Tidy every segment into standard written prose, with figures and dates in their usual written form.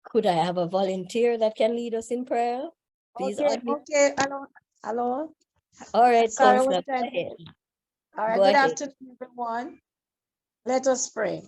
Could I have a volunteer that can lead us in prayer? Please unmute. Okay. Hello. All right, Sorry, Counselor, go ahead. All right, Go good ahead. afternoon, everyone. Let us pray.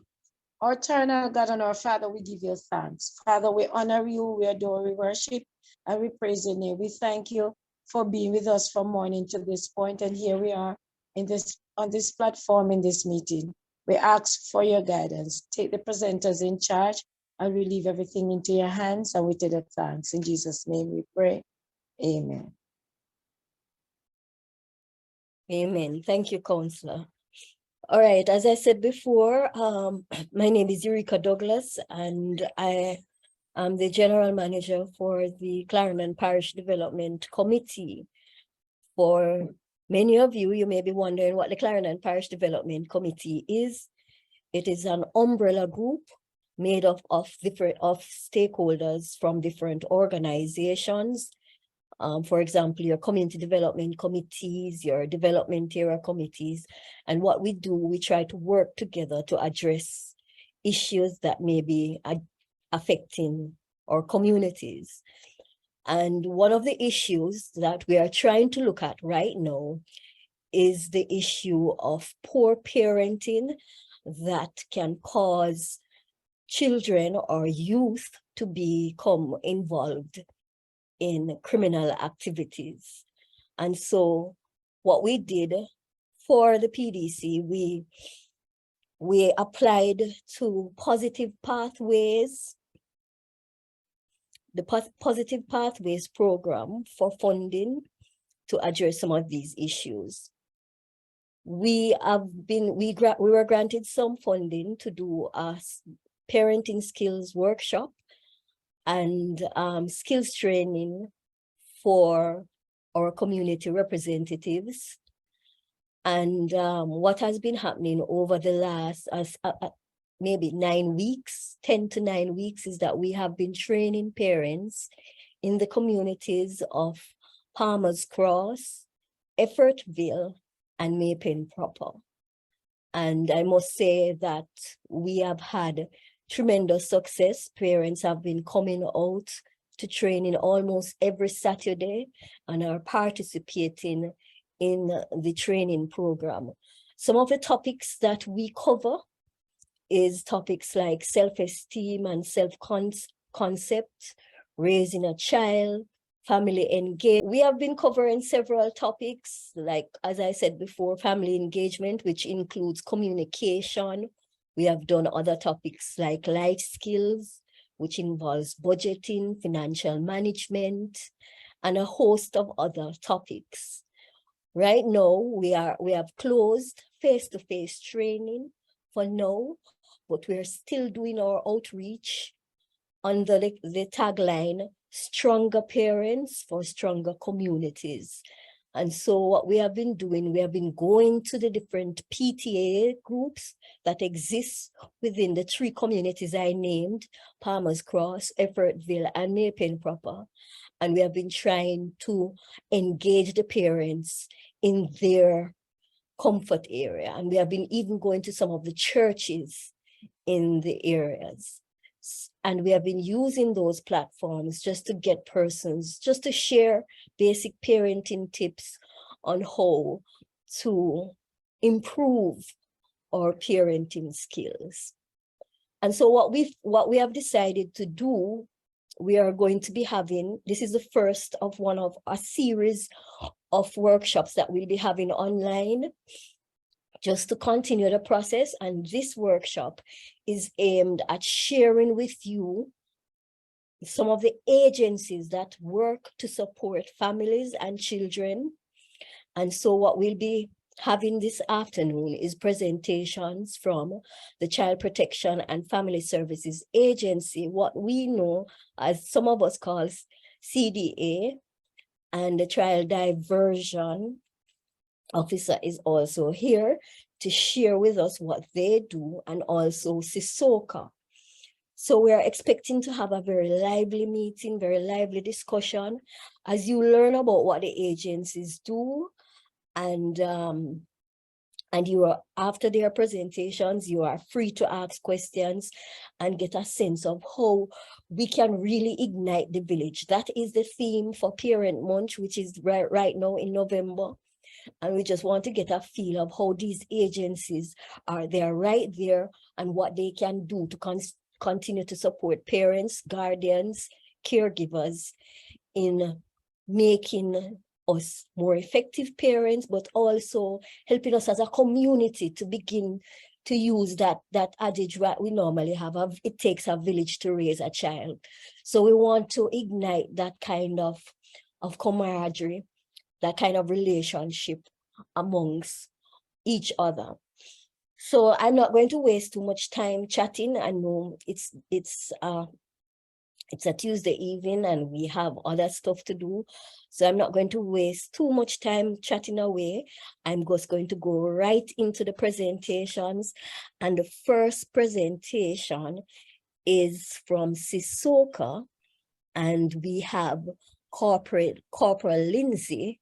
Our eternal God and our Father, we give you thanks. Father, we honor you, we adore, we worship, and we praise your name. We thank you for being with us from morning to this point, and here we are on this platform in this meeting. We ask for your guidance. Take the presenters in charge, and we leave everything into your hands, and we tell you thanks. In Jesus' name we pray. Amen. Amen. Thank you, Counselor. All right, as I said before, my name is Eureka Douglas, and I am the General Manager for the Clarendon Parish Development Committee. For many of you, you may be wondering what the Clarendon Parish Development Committee is. It is an umbrella group made up of stakeholders from different organizations. For example, your community development committees, your development area committees. And what we do, we try to work together to address issues that may be affecting our communities. And one of the issues that we are trying to look at right now is the issue of poor parenting that can cause children or youth to become involved in criminal activities. And so what we did for the PDC, we applied to Positive Pathways, the Positive Pathways program for funding to address some of these issues. We were granted some funding to do a parenting skills workshop and skills training for our community representatives. And what has been happening over the last maybe 9 weeks, 10 to 9 weeks, is that we have been training parents in the communities of Palmer's Cross, Effortville, and Maypen proper. And I must say that we have had tremendous success. Parents have been coming out to training almost every Saturday and are participating in the training program. Some of the topics that we cover is topics like self-esteem and self-concept, raising a child, family engagement. We have been covering several topics, like, as I said before, family engagement, which includes communication. We have done other topics like life skills, which involves budgeting, financial management, and a host of other topics. Right now, we have closed face-to-face training for now, but we're still doing our outreach under the tagline, Stronger Parents for Stronger Communities. And so what we have been doing, we have been going to the different PTA groups that exist within the 3 communities I named, Palmer's Cross, Effortville, and Maypen proper. And we have been trying to engage the parents in their comfort area. And we have been even going to some of the churches in the areas. And we have been using those platforms just to get persons, just to share basic parenting tips on how to improve our parenting skills. And so what we have decided to do, we are going to be having, this is the first of one of a series of workshops that we'll be having online, just to continue the process. And this workshop is aimed at sharing with you some of the agencies that work to support families and children. And so what we'll be having this afternoon is presentations from the Child Protection and Family Services Agency, what we know as some of us call CDA, and the Child Diversion Officer is also here to share with us what they do, and also CISOCA. So we are expecting to have a very lively meeting, very lively discussion as you learn about what the agencies do and And you are, after their presentations, you are free to ask questions and get a sense of how we can really ignite the village. That is the theme for Parent Month, which is right now in November. And we just want to get a feel of how these agencies are there right there and what they can do to continue to support parents, guardians, caregivers in making us more effective parents, but also helping us as a community to begin to use that adage that we normally have of it takes a village to raise a child. So we want to ignite that kind of camaraderie, that kind of relationship amongst each other. So I'm not going to waste too much time chatting. I know it's a Tuesday evening and we have other stuff to do. So I'm not going to waste too much time chatting away. I'm just going to go right into the presentations. And the first presentation is from Sissoka, and we have Corporal Lindsay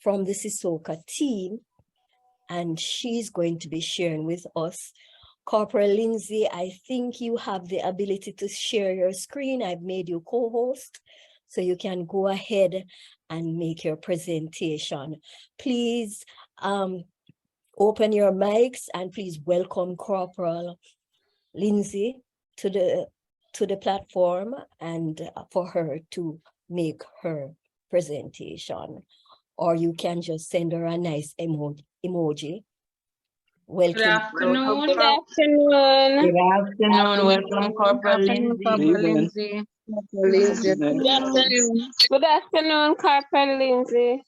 from the Sissoka team, and she's going to be sharing with us. Corporal Lindsay, I think you have the ability to share your screen. I've made you co-host, so you can go ahead and make your presentation. Please open your mics and please welcome Corporal Lindsay to the platform and for her to make her presentation. Or you can just send her a nice emoji. Welcome. Good afternoon. Good afternoon. Good afternoon. Welcome, Corporal Lindsay. Good afternoon. Good afternoon, Corporal Lindsay.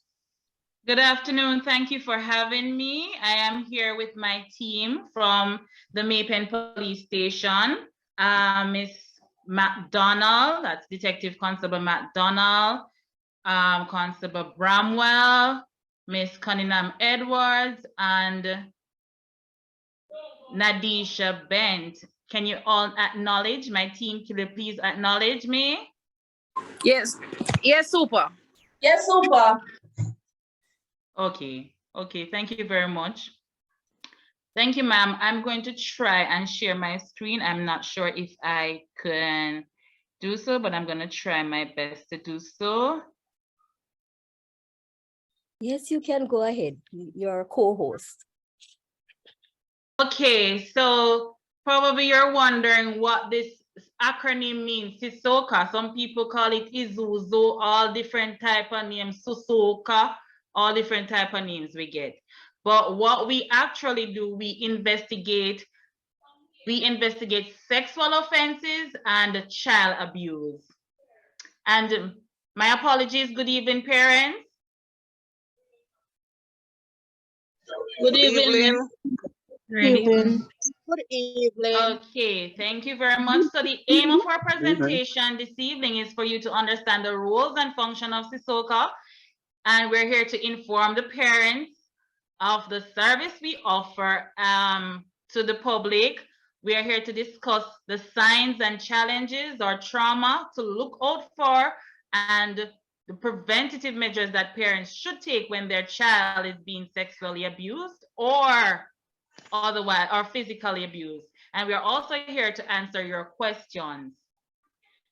Good afternoon. Thank you for having me. I am here with my team from the Maypen Police Station. Miss McDonald, that's Detective Constable McDonald, Constable Bramwell, Miss Cunningham Edwards, and Nadisha Bent. Can you all acknowledge my team? Can you please acknowledge me? Yes. Yes, super. Yes, super. Okay. Okay. Thank you very much. Thank you, ma'am. I'm going to try and share my screen. I'm not sure if I can do so, but I'm going to try my best to do so. Yes, you can go ahead. You're a co-host. Okay, so probably you're wondering what this acronym means. Sissoka, some people call it Isuzu, all different type of names, Susoka, all different type of names we get. But what we actually do, we investigate sexual offenses and child abuse. And my apologies, good evening, parents. Good evening. Good evening. Okay, thank you very much. So the aim of our presentation this evening is for you to understand the roles and function of Sissoka, and we're here to inform the parents of the service we offer to the public. We are here to discuss the signs and challenges or trauma to look out for and the preventative measures that parents should take when their child is being sexually abused or otherwise or physically abused. And we are also here to answer your questions.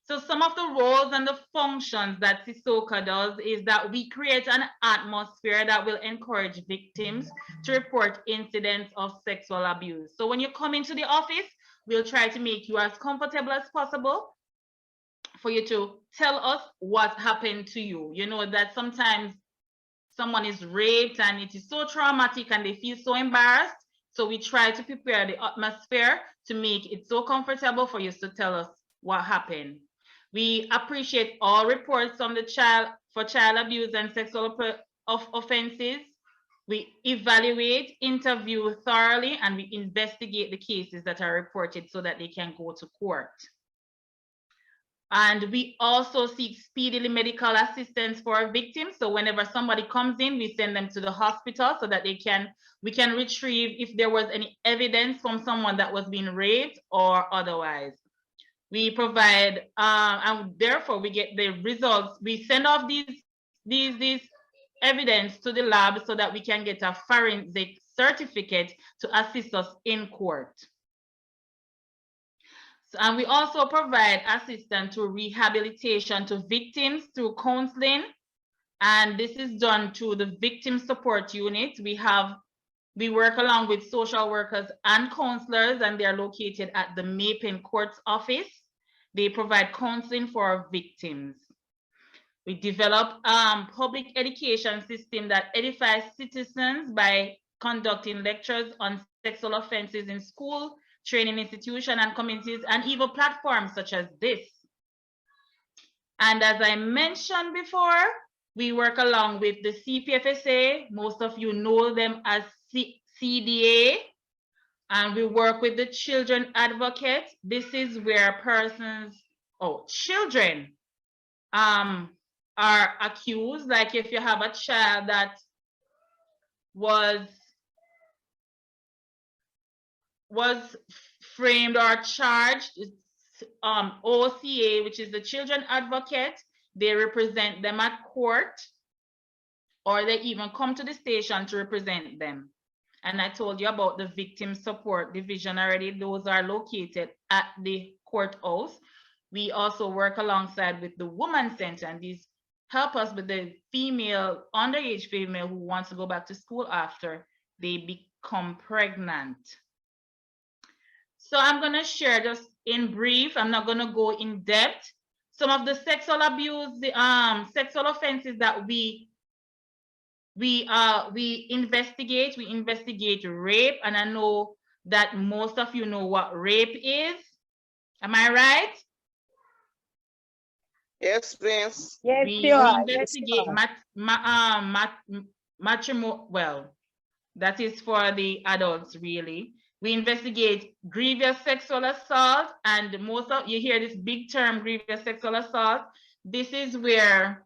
So some of the roles and the functions that Sissoka does is that we create an atmosphere that will encourage victims to report incidents of sexual abuse. So when you come into the office, we'll try to make you as comfortable as possible for you to tell us what happened to you. You know that sometimes someone is raped and it is so traumatic and they feel so embarrassed. So we try to prepare the atmosphere to make it so comfortable for you to tell us what happened. We appreciate all reports from the child for child abuse and sexual offenses. We evaluate, interview thoroughly, and we investigate the cases that are reported so that they can go to court. And we also seek speedily medical assistance for our victims. So whenever somebody comes in, we send them to the hospital so that we can retrieve if there was any evidence from someone that was being raped or otherwise. We provide, and therefore we get the results. We send off these evidence to the lab so that we can get a forensic certificate to assist us in court. So, and we also provide assistance to rehabilitation to victims through counseling. And this is done through the Victim Support Unit. We work along with social workers and counselors, and they are located at the Mapin Courts office. They provide counseling for our victims. We develop public education system that edifies citizens by conducting lectures on sexual offenses in school, training institutions and communities, and even platforms such as this. And as I mentioned before, we work along with the CPFSA. Most of you know them as CDA, and we work with the Children Advocate. This is where children are accused. Like if you have a child that was framed or charged, OCA, which is the Children Advocate, they represent them at court, or they even come to the station to represent them. And I told you about the Victim Support Division already. Those are located at the courthouse. We also work alongside with the Women's Center, and these help us with the underage female who wants to go back to school after they become pregnant. So I'm going to share just in brief, I'm not going to go in depth, some of the sexual abuse, sexual offenses that we investigate. We investigate rape, and I know that most of you know what rape is. Am I right? Yes, please. Yes, We you are. investigate matrimony. Well, that is for the adults, really. We investigate grievous sexual assault, and most of you hear this big term, grievous sexual assault. This is where,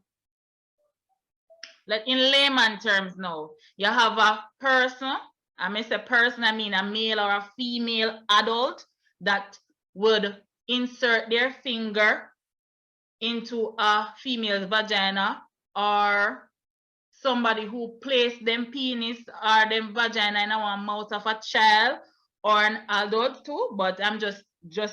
like in layman terms now, you have a person, I mean a person, I mean a male or a female adult that would insert their finger into a female's vagina, or somebody who placed them penis or them vagina in our mouth of a child or an adult too, but I'm just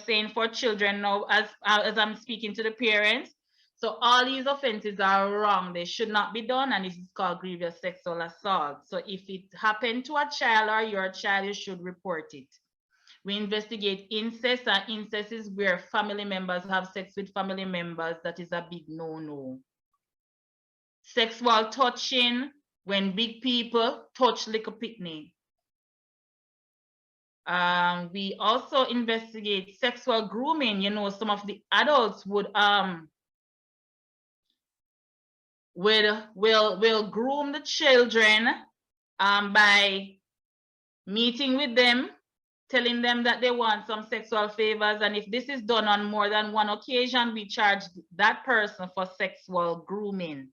saying for children now as I'm speaking to the parents. So all these offenses are wrong. They should not be done, and this is called grievous sexual assault. So if it happened to a child or your child, you should report it. We investigate incest, and incest is where family members have sex with family members. That is a big no-no. Sexual touching, when big people touch little pitney. We also investigate sexual grooming. You know, some of the adults would will groom the children by meeting with them, telling them that they want some sexual favors, and if this is done on more than one occasion, we charge that person for sexual grooming.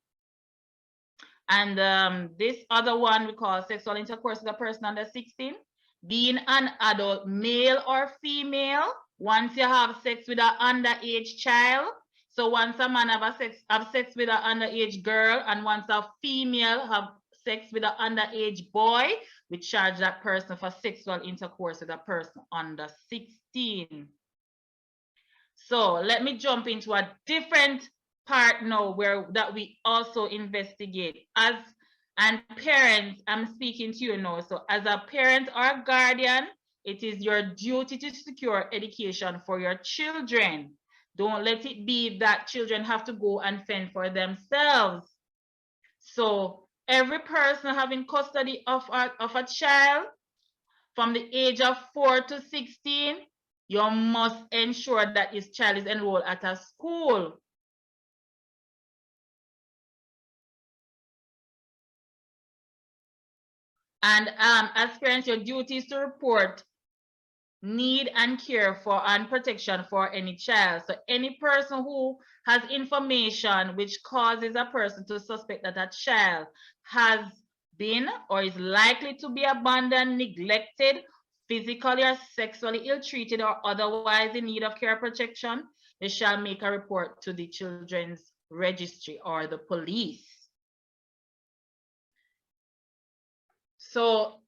And this other one we call sexual intercourse with a person under 16. Being an adult, male or female, once you have sex with an underage child, so once a man have sex with an underage girl, and once a female have sex with an underage boy, we charge that person for sexual intercourse with a person under 16. So let me jump into a different part now that we also investigate. And parents, I'm speaking to you now. So as a parent or guardian, it is your duty to secure education for your children. Don't let it be that children have to go and fend for themselves. So every person having custody of a child from the age of 4 to 16, you must ensure that his child is enrolled at a school. And as parents, your duty is to report need and care for and protection for any child. So any person who has information which causes a person to suspect that a child has been or is likely to be abandoned, neglected, physically or sexually ill-treated, or otherwise in need of care or protection, they shall make a report to the Children's Registry or the police. So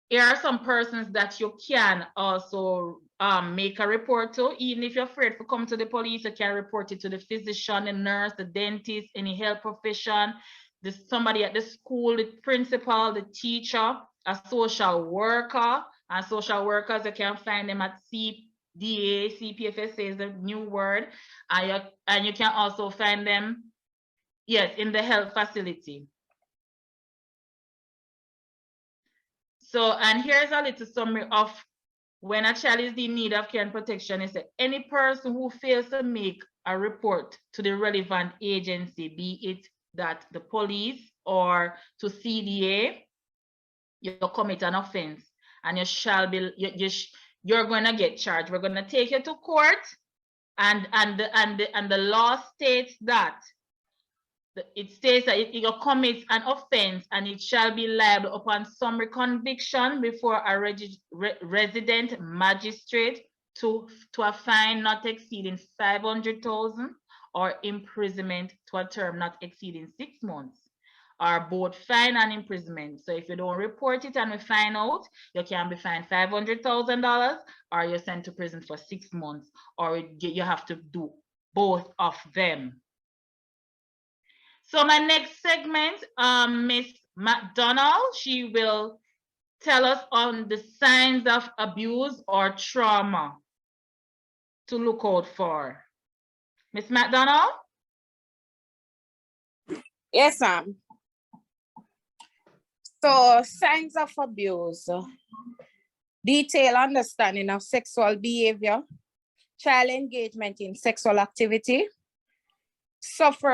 here are some persons that you can also make a report to. Even if you're afraid to come to the police, you can report it to the physician, the nurse, the dentist, any health profession, somebody at the school, the principal, the teacher, a social worker. And social workers, you can find them at CDA, CPFSA is the new word. And you can also find them, yes, in the health facility. So, and here's a little summary of when a child is in need of care and protection. It says any person who fails to make a report to the relevant agency, be it that the police or to CDA, you commit an offense and you shall be, you're going to get charged. We're going to take you to court, and the law states that it states that you commit an offense and it shall be liable upon summary conviction before a resident magistrate to a fine not exceeding 500,000 or imprisonment to a term not exceeding 6 months, or both fine and imprisonment. So if you don't report it and we find out, you can be fined $500,000 or you're sent to prison for 6 months, or you have to do both of them. So my next segment, Miss McDonald, she will tell us on the signs of abuse or trauma to look out for. Miss McDonald? Yes, ma'am. So, signs of abuse, detailed understanding of sexual behavior, child engagement in sexual activity, sleep,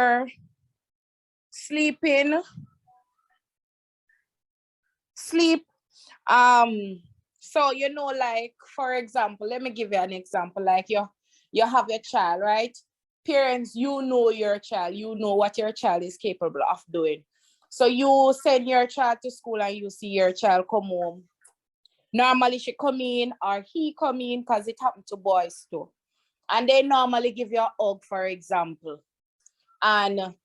so like, for example, let me give you an example, like you have your child, right? Parents, you know your child, you know what your child is capable of doing. So you send your child to school and you see your child come home. Normally she come in or he come in, because it happened to boys too. And they normally give you a hug, for example, and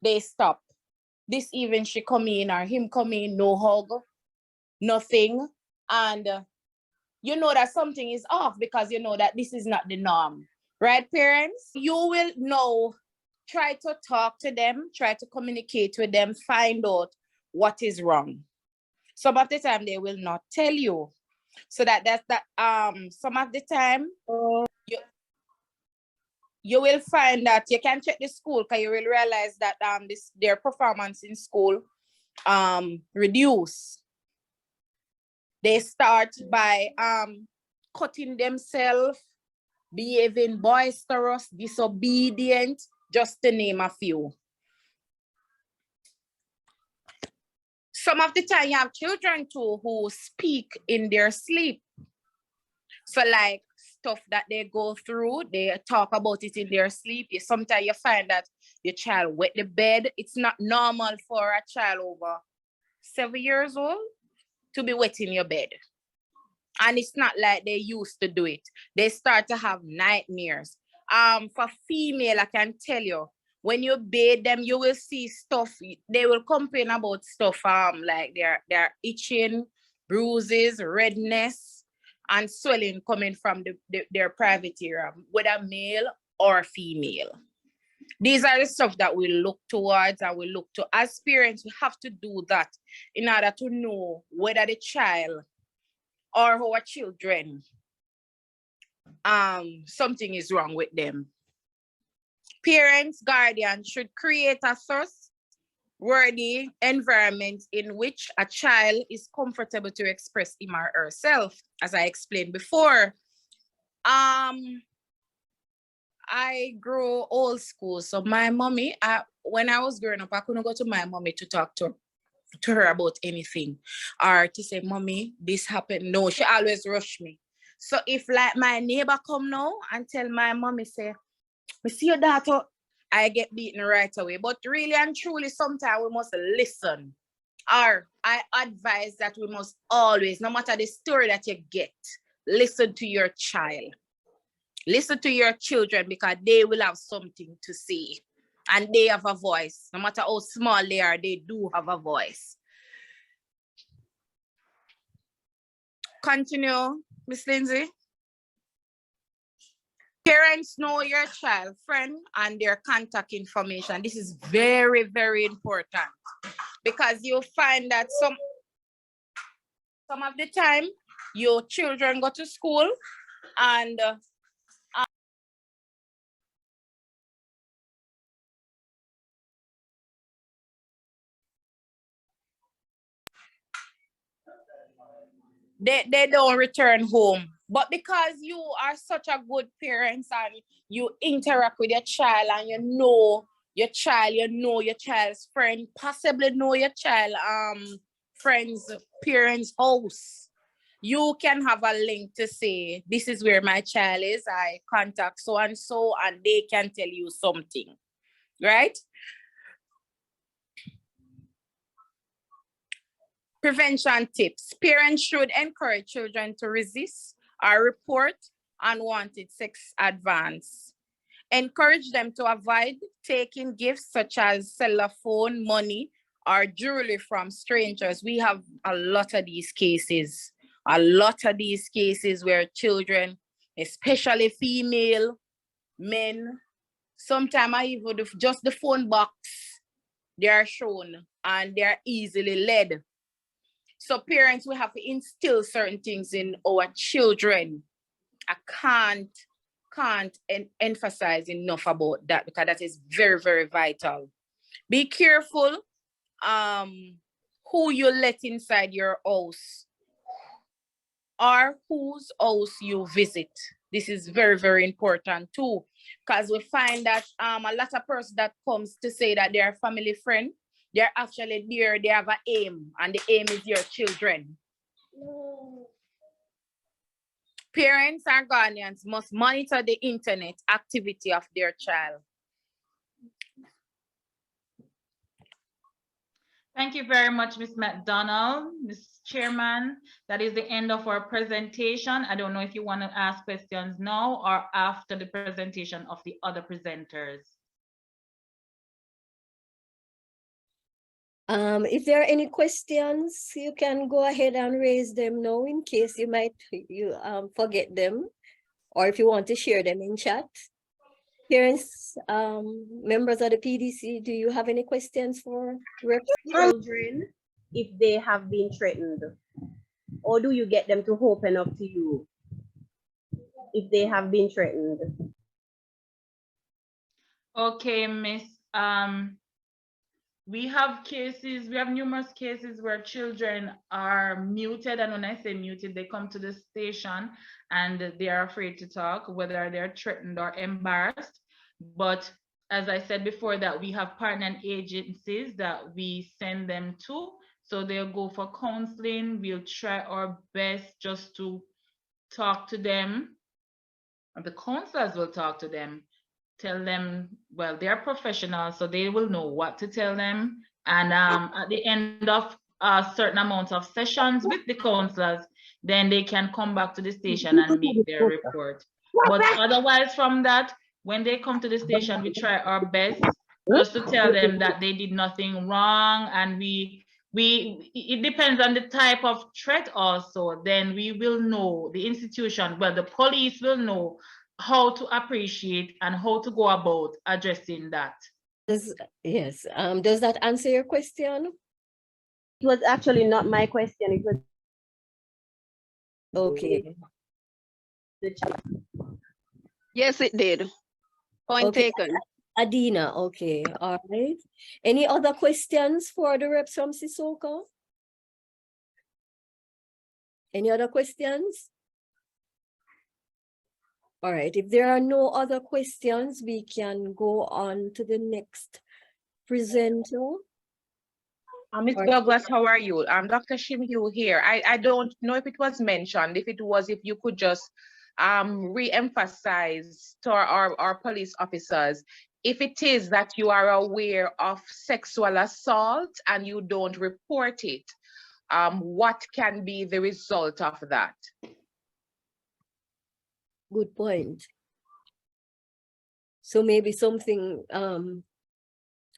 they stop. This even she come in or him come in, no hug, nothing. And you know that something is off, because you know that this is not the norm, right, parents? You will know, try to talk to them, try to communicate with them, find out what is wrong. Some of the time they will not tell you. So some of the time you will find that you can check the school, because you will realize that their performance in school reduce. They start by cutting themselves, behaving boisterous, disobedient, just to name a few. Some of the time you have children too who speak in their sleep. So like stuff that they go through, they talk about it in their sleep. Sometimes you find that your child wet the bed. It's not normal for a child over 7 years old to be wetting your bed. And it's not like they used to do it. They start to have nightmares. For female, I can tell you, when you bathe them, you will see stuff. They will complain about stuff like they're itching, bruises, redness, and swelling coming from their private area, whether male or female. These are the stuff that we look towards and we look to. As parents, we have to do that in order to know whether the child or our children, something is wrong with them. Parents, guardians should create a trustworthy environment in which a child is comfortable to express him or herself, as I explained before. I grew old school, so my mommy, when I was growing up, I couldn't go to my mommy to talk to her about anything, or to say, mommy, this happened. No, she always rush me. So if like my neighbor come now and tell my mommy, say, we see your daughter, I get beaten right away. But really and truly, sometimes we must listen. Or I advise that we must always, no matter the story that you get, listen to your child. Listen to your children, because they will have something to say. And they have a voice. No matter how small they are, they do have a voice. Continue, Miss Lindsay. Parents know your child, friend, and their contact information. This is very, very important because you'll find that some of the time your children go to school and they don't return home. But because you are such a good parent and you interact with your child and you know your child's friend, possibly know your child friend's parents' house, you can have a link to say, this is where my child is, I contact so and so, and they can tell you something, right? Prevention tips. Parents should encourage children to resist or report unwanted sex advance. Encourage them to avoid taking gifts such as cellular phone, money, or jewelry from strangers. We have a lot of these cases. Where children, especially female, men, sometimes even just the phone box, they are shown and they are easily led. So parents, we have to instill certain things in our children. I can't emphasize enough about that because that is very, very vital. Be careful who you let inside your house or whose house you visit. This is very, very important too, because we find that a lot of persons that comes to say that they're a family friend, they're actually there, they have an aim, and the aim is your children. Parents and guardians must monitor the internet activity of their child. Thank you very much, Ms. McDonald, Ms. Chairman. That is the end of our presentation. I don't know if you want to ask questions now or after the presentation of the other presenters. If there are any questions, you can go ahead and raise them now in case you might forget them, or if you want to share them in chat. Parents, members of the PDC, do you have any questions for children if they have been threatened? Or do you get them to open up to you if they have been threatened? Okay, Miss. We have numerous cases where children are muted, and when I say muted, they come to the station and they are afraid to talk, whether they're threatened or embarrassed. But as I said before, that we have partner agencies that we send them to, so they'll go for counseling. We'll try our best just to talk to them. The counselors will talk to them, tell them, well, they're professionals, so they will know what to tell them. And at the end of a certain amount of sessions with the counselors, then they can come back to the station and make their report. But otherwise from that, when they come to the station, we try our best just to tell them that they did nothing wrong, and it depends on the type of threat also. Then we will know, the institution, well, the police will know how to appreciate and how to go about addressing that. Yes. Does that answer your question? It was actually not my question. It was okay. The chat. Yes, it did. Point Okay. taken. Adina, okay, all right. Any other questions for the reps from Sisoko? Any other questions? All right, if there are no other questions, we can go on to the next presenter. Ms. Douglas, how are you? I'm Dr. Shimhyu here. I don't know if it was mentioned. If it was, if you could just re-emphasize to our police officers, if it is that you are aware of sexual assault and you don't report it, what can be the result of that? Good point. So maybe something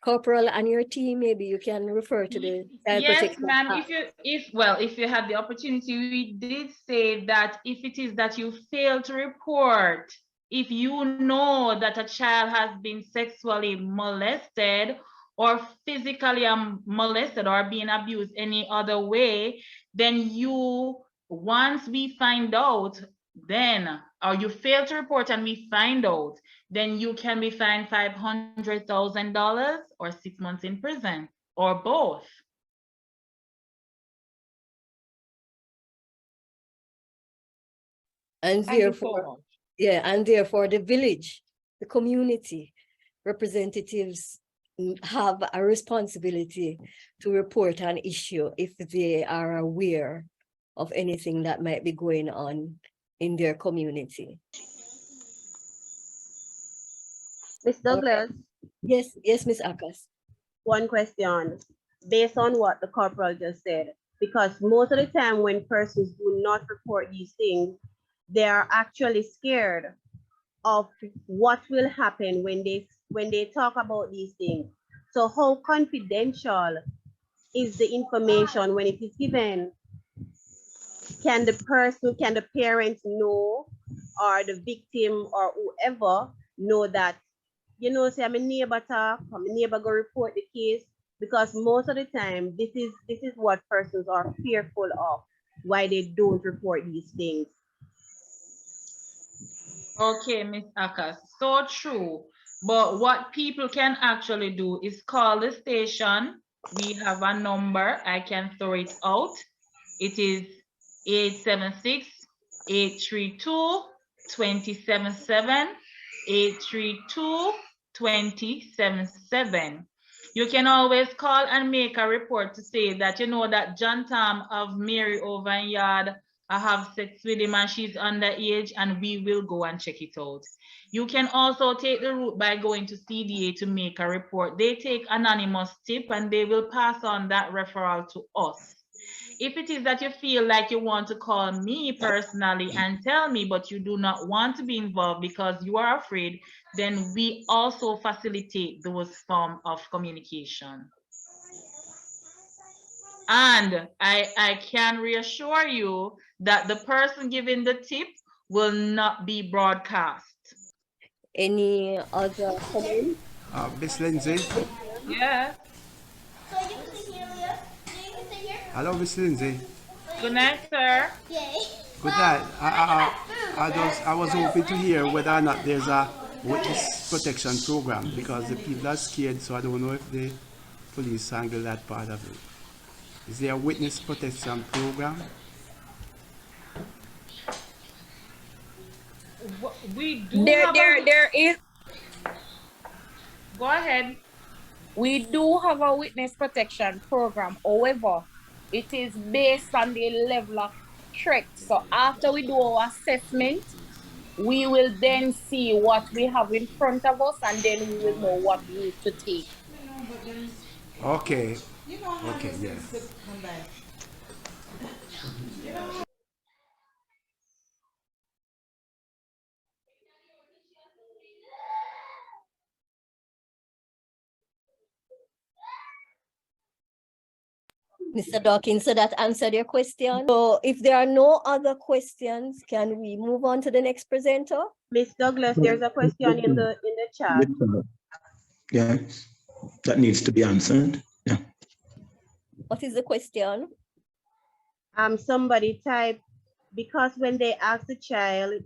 Corporal and your team, maybe you can refer to the Child Yes, Protection ma'am, Act. if you had the opportunity, we did say that if it is that you fail to report, if you know that a child has been sexually molested or physically molested or being abused any other way, then you, once we find out, then, or you fail to report and we find out, then you can be fined $500,000 or 6 months in prison, or both. And Thank you so therefore, much. yeah, and therefore the village, the community representatives have a responsibility to report an issue if they are aware of anything that might be going on in their community. Ms. Douglas, Yes, yes, Ms. Akas. one question based on what the corporal just said, because most of the time when persons do not report these things, they are actually scared of what will happen when they talk about these things. So how confidential is the information when it is given? Can the parents know, or the victim or whoever know that, you know, say I'm a neighbor talk, I'm a neighbor go report the case? Because most of the time, this is what persons are fearful of, why they don't report these things. Okay, Ms. Akas, so true. But what people can actually do is call the station. We have a number, I can throw it out. It is 876-832-2077, 832-2077. You can always call and make a report to say that you know that John Tam of Mary over in Yard, I have sex with him and she's underage, and we will go and check it out. You can also take the route by going to CDA to make a report. They take anonymous tip and they will pass on that referral to us. If it is that you feel like you want to call me personally and tell me, but you do not want to be involved because you are afraid, then we also facilitate those forms of communication. And I can reassure you that the person giving the tip will not be broadcast. Any other comments? Miss Lindsay. Yes. Hello, Miss Lindsay. Good night, sir. Good night. I was hoping to hear whether or not there's a witness protection program, because the people are scared, so I don't know if the police handle that part of it. Is there a witness protection program? We do There is. Go ahead. We do have a witness protection program. However, it is based on the level of threat. So after we do our assessment, we will then see what we have in front of us, and then we will know what route to take. Okay. Okay, yeah. Mr. Dawkins, so that answered your question. So if there are no other questions, can we move on to the next presenter? Miss Douglas, there's a question in the chat. Yes, that needs to be answered. Yeah. What is the question? Somebody typed, because when they asked the child,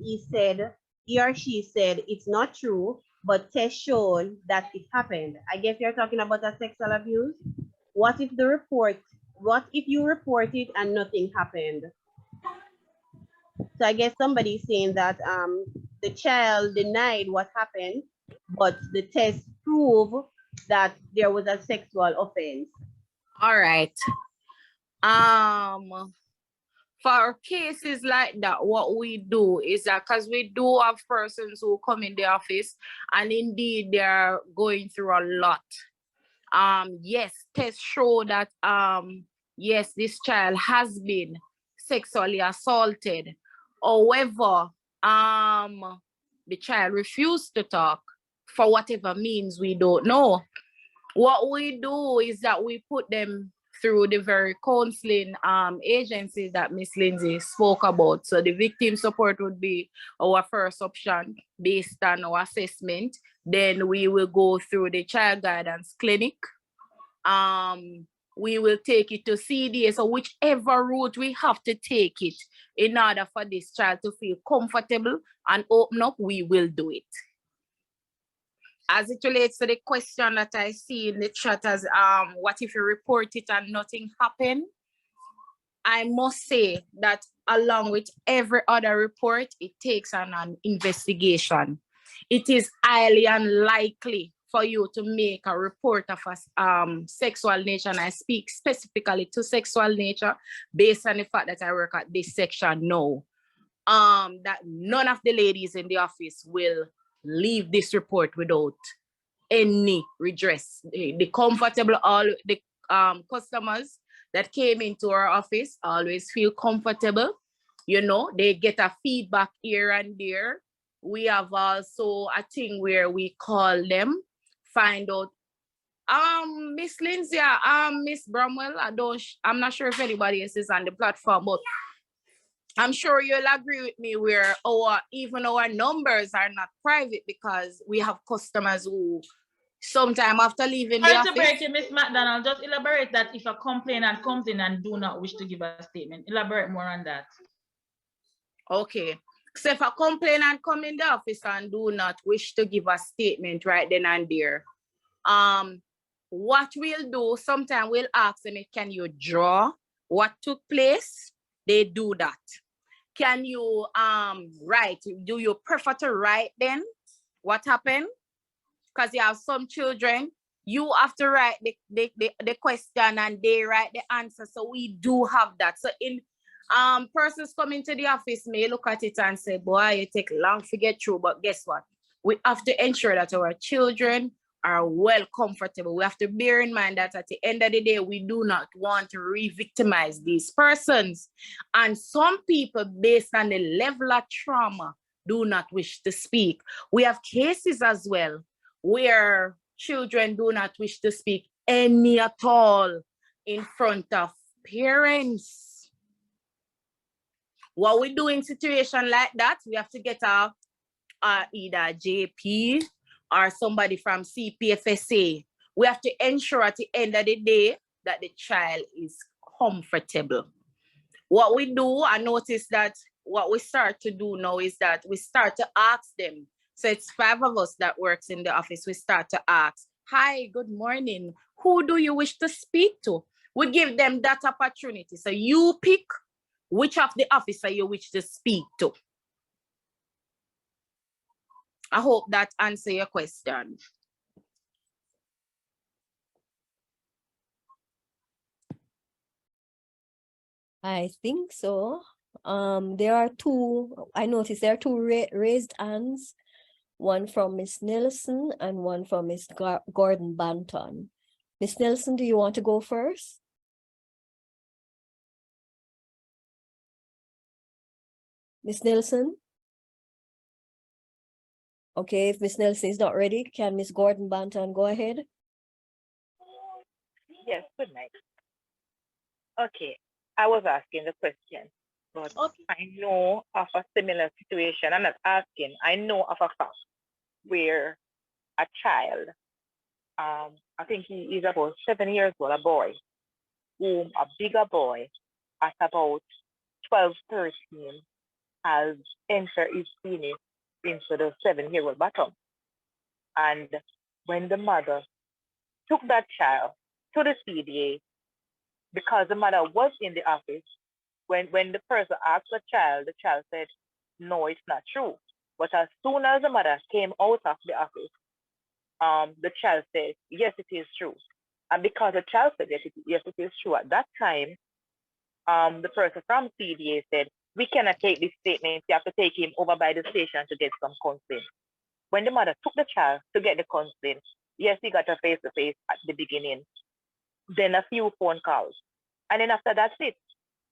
he or she said it's not true, but tests showed that it happened. I guess you're talking about a sexual abuse. What if you report it and nothing happened? So I guess somebody's saying that the child denied what happened, but the test proved that there was a sexual offense. All right. For cases like that, what we do is that, because we do have persons who come in the office and indeed they're going through a lot. Yes, tests show that yes, this child has been sexually assaulted. However, the child refused to talk for whatever means we don't know. What we do is that we put them through the very counseling agencies that Miss Lindsay spoke about. So the victim support would be our first option based on our assessment. Then we will go through the child guidance clinic. We will take it to CDA. So whichever route we have to take it in order for this child to feel comfortable and open up, we will do it. As it relates to the question that I see in the chat as what if you report it and nothing happened? I must say that along with every other report, it takes an investigation. It is highly unlikely for you to make a report of a sexual nature, and I speak specifically to sexual nature based on the fact that I work at this section now, that none of the ladies in the office will leave this report without any redress. The comfortable, all the customers that came into our office always feel comfortable. You know, they get a feedback here and there. We have also a thing where we call them, find out, Miss Lindsay, Miss Bromwell, I'm not sure if anybody else is on the platform, but I'm sure you'll agree with me where even our numbers are not private because we have customers who sometime after leaving the Sorry to office. break you, Miss McDonald, just elaborate that if a complainant comes in and do not wish to give a statement. Elaborate more on that. Okay. So if a complainant come in the office and do not wish to give a statement right then and there, what we'll do, sometimes we'll ask them, can you draw what took place? They do that. Can you write? Do you prefer to write then what happened? Because you have some children, you have to write the question and they write the answer. So we do have that. So in persons coming to the office may look at it and say, boy, you take long to get through, but guess what? We have to ensure that our children are well comfortable. We have to bear in mind that at the end of the day, we do not want to re-victimize these persons. And some people, based on the level of trauma, do not wish to speak. We have cases as well where children do not wish to speak any at all in front of parents. What we do in situation like that, we have to get either JP or somebody from CPFSA. We have to ensure at the end of the day that the child is comfortable. What we do, I notice that what we start to do now is that we start to ask them. So it's 5 of us that works in the office. We start to ask, hi, good morning. Who do you wish to speak to? We give them that opportunity. So you pick which of the officer you wish to speak to. I hope that answers your question. I think so. There are two, I noticed there are two raised hands, one from Miss Nelson and one from Miss Gordon Banton. Miss Nelson, do you want to go first? Miss Nelson? Okay, if Miss Nelson is not ready, can Miss Gordon Banton go ahead? Yes, good night. Okay, I was asking the question, but I know of a similar situation. I'm not asking, I know of a fact where a child, I think he is about 7 years old, a boy, whom a bigger boy at about 12, 13 has entered his penis into the 7-year-old bottom. And when the mother took that child to the CDA, because the mother was in the office, when the person asked the child said, no, it's not true. But as soon as the mother came out of the office, the child said, yes, it is true. And because the child said, yes, it is true, at that time, the person from CDA said, we cannot take this statement, you have to take him over by the station to get some counseling. When the mother took the child to get the counseling, yes, he got a face-to-face at the beginning, then a few phone calls. And then after that's it.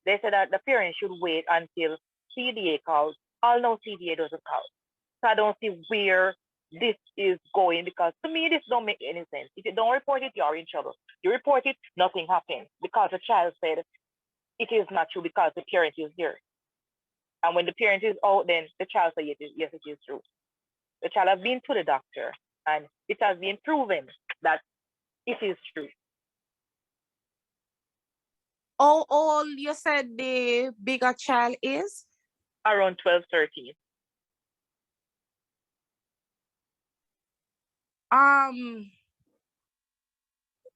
They said that the parents should wait until CDA calls. All know CDA doesn't call. So I don't see where this is going, because to me, this don't make any sense. If you don't report it, you're in trouble. You report it, nothing happens because the child said it is not true because the parent is here. And when the parent is out, then the child says, yes, it is true. The child has been to the doctor and it has been proven that it is true. How old you said the bigger child is? Around 12, 13.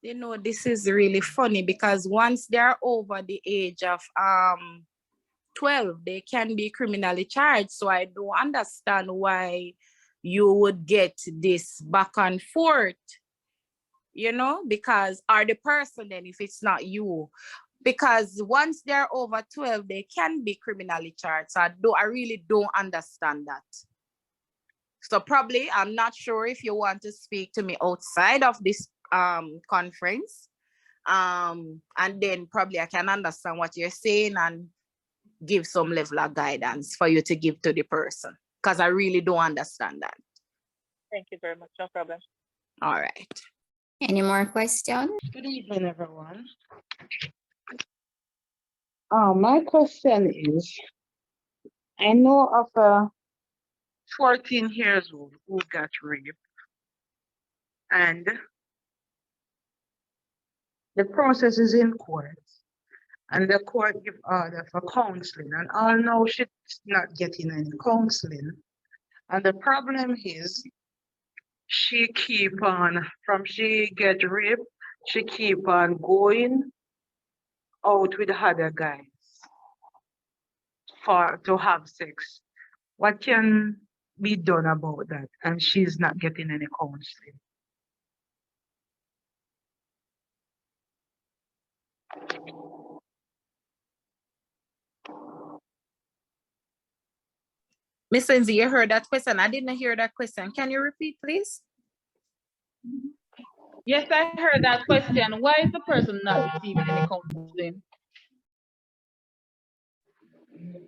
You know, this is really funny because once they're over the age of 12, they can be criminally charged. So I don't understand why you would get this back and forth, you know, because, or the person then, if it's not you, because once they're over 12, they can be criminally charged. So I really don't understand that. So probably, I'm not sure if you want to speak to me outside of this conference. And then probably I can understand what you're saying and give some level of guidance for you to give to the person, because I really don't understand that. Thank you very much. No problem. All right. Any more questions? Good evening, everyone. My question is, I know of a 14 years old who got raped, and the process is in court, and the court give order for counseling, and all now she's not getting any counseling. And the problem is, she keep on, from she get raped, she keep on going out with other guys to have sex. What can be done about that? And she's not getting any counseling. Miss Lindsay, you heard that question? I didn't hear that question. Can you repeat, please? Yes, I heard that question. Why is the person not receiving any counseling?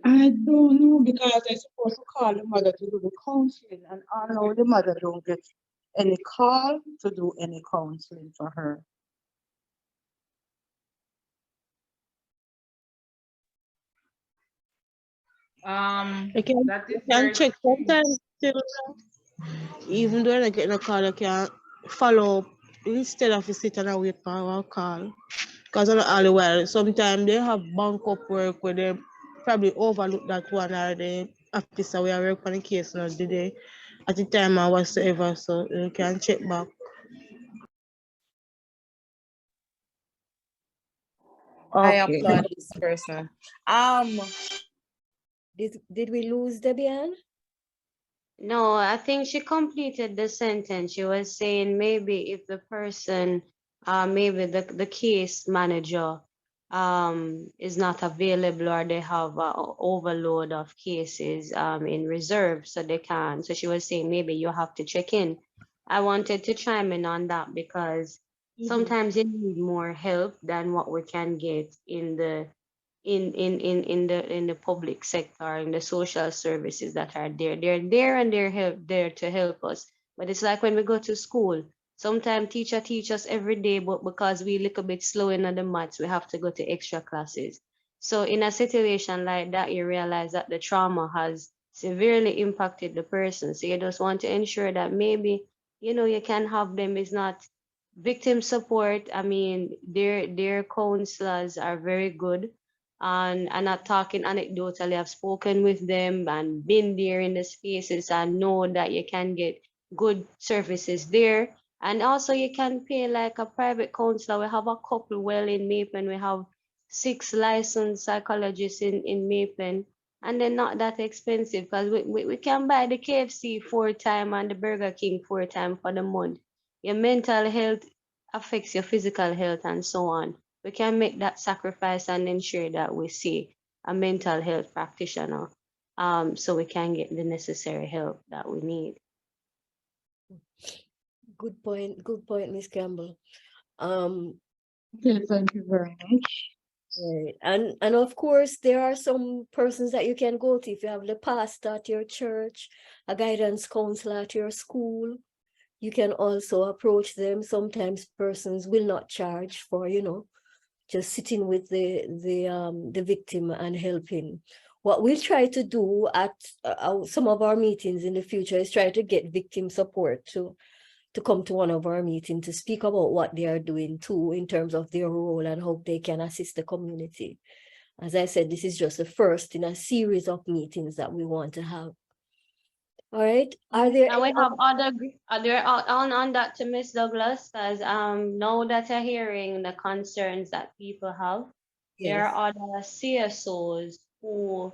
I don't know, because they're supposed to call the mother to do the counseling, and I know the mother don't get any call to do any counseling for her. You can very check sometimes still, even though I get a call, you can follow up instead of you sit and wait for a call. Because all the while, sometimes they have bank up work where they probably overlook that one, or the officer we are working on the case now today at the time or whatsoever, so you can check back. I Okay. applaud this person. Did we lose Debian? No, I think she completed the sentence. She was saying maybe if the person, maybe the case manager is not available, or they have an overload of cases in reserve, so they can. So she was saying maybe you have to check in. I wanted to chime in on that because sometimes you need more help than what we can get in the in the public sector, in the social services that are there. They're there and they're there to help us. But it's like when we go to school, sometimes teacher teach us every day, but because we little bit slow in the maths, we have to go to extra classes. So in a situation like that, you realize that the trauma has severely impacted the person. So you just want to ensure that maybe, you know, you can have them. It's not victim support. I mean, their counselors are very good. And I'm not talking anecdotally. I've spoken with them and been there in the spaces and know that you can get good services there. And also you can pay like a private counselor. We have a couple well in Mapen. We have 6 licensed psychologists in Mapen, and they're not that expensive because we can buy the KFC 4 times and the Burger King 4 times for the month. Your mental health affects your physical health and so on. We can make that sacrifice and ensure that we see a mental health practitioner so we can get the necessary help that we need. Good point, Ms. Campbell. Okay, thank you very much. Right. And of course, there are some persons that you can go to. If you have the pastor at your church, a guidance counselor at your school, you can also approach them. Sometimes persons will not charge for, just sitting with the victim and helping. What we'll try to do at some of our meetings in the future is try to get victim support to come to one of our meetings to speak about what they are doing too in terms of their role and how they can assist the community. As I said, this is just the first in a series of meetings that we want to have. All right. Are there And we any have other on that to Miss Douglas, as now that you're hearing the concerns that people have, there Yes. are other CSOs who,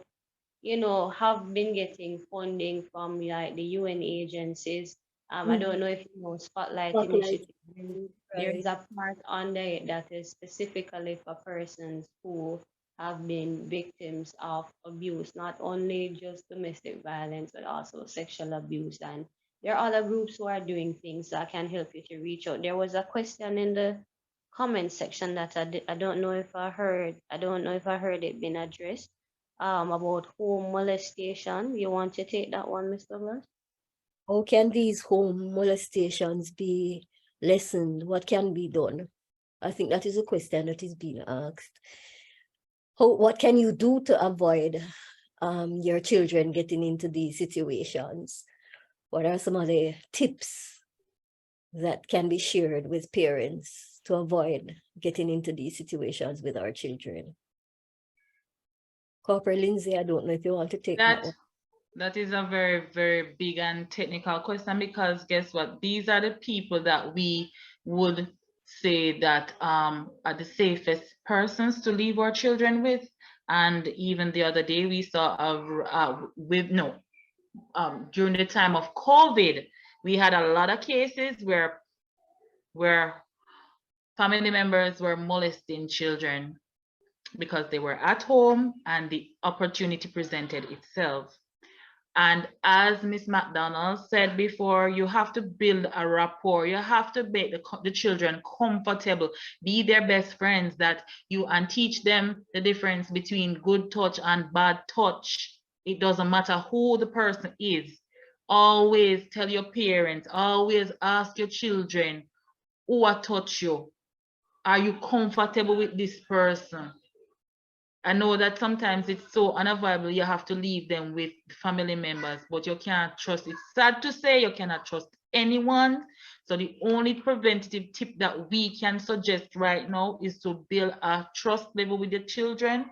have been getting funding from like the UN agencies. I don't know if you know Spotlight Spotlight. Initiative. There's a part under it that is specifically for persons who have been victims of abuse, not only just domestic violence, but also sexual abuse. And there are other groups who are doing things that can help you to reach out. There was a question in the comment section that I don't know if I heard it being addressed, about home molestation. You want to take that one, Mr. Douglas? How can these home molestations be lessened? What can be done? I think that is a question that is being asked. What can you do to avoid your children getting into these situations? What are some of the tips that can be shared with parents to avoid getting into these situations with our children? Corporal Lindsay, I don't know if you want to take that one. That is a very, very big and technical question, because guess what? These are the people that we would say that are the safest persons to leave our children with. And even the other day we saw during the time of COVID, we had a lot of cases where family members were molesting children because they were at home and the opportunity presented itself. And as Ms. McDonald said before, you have to build a rapport. You have to make the children comfortable, be their best friends, and teach them the difference between good touch and bad touch. It doesn't matter who the person is. Always tell your parents, always ask your children, who touched you? Are you comfortable with this person? I know that sometimes it's so unavoidable, you have to leave them with family members, but you can't trust. It's sad to say you cannot trust anyone. So the only preventative tip that we can suggest right now is to build a trust level with the children.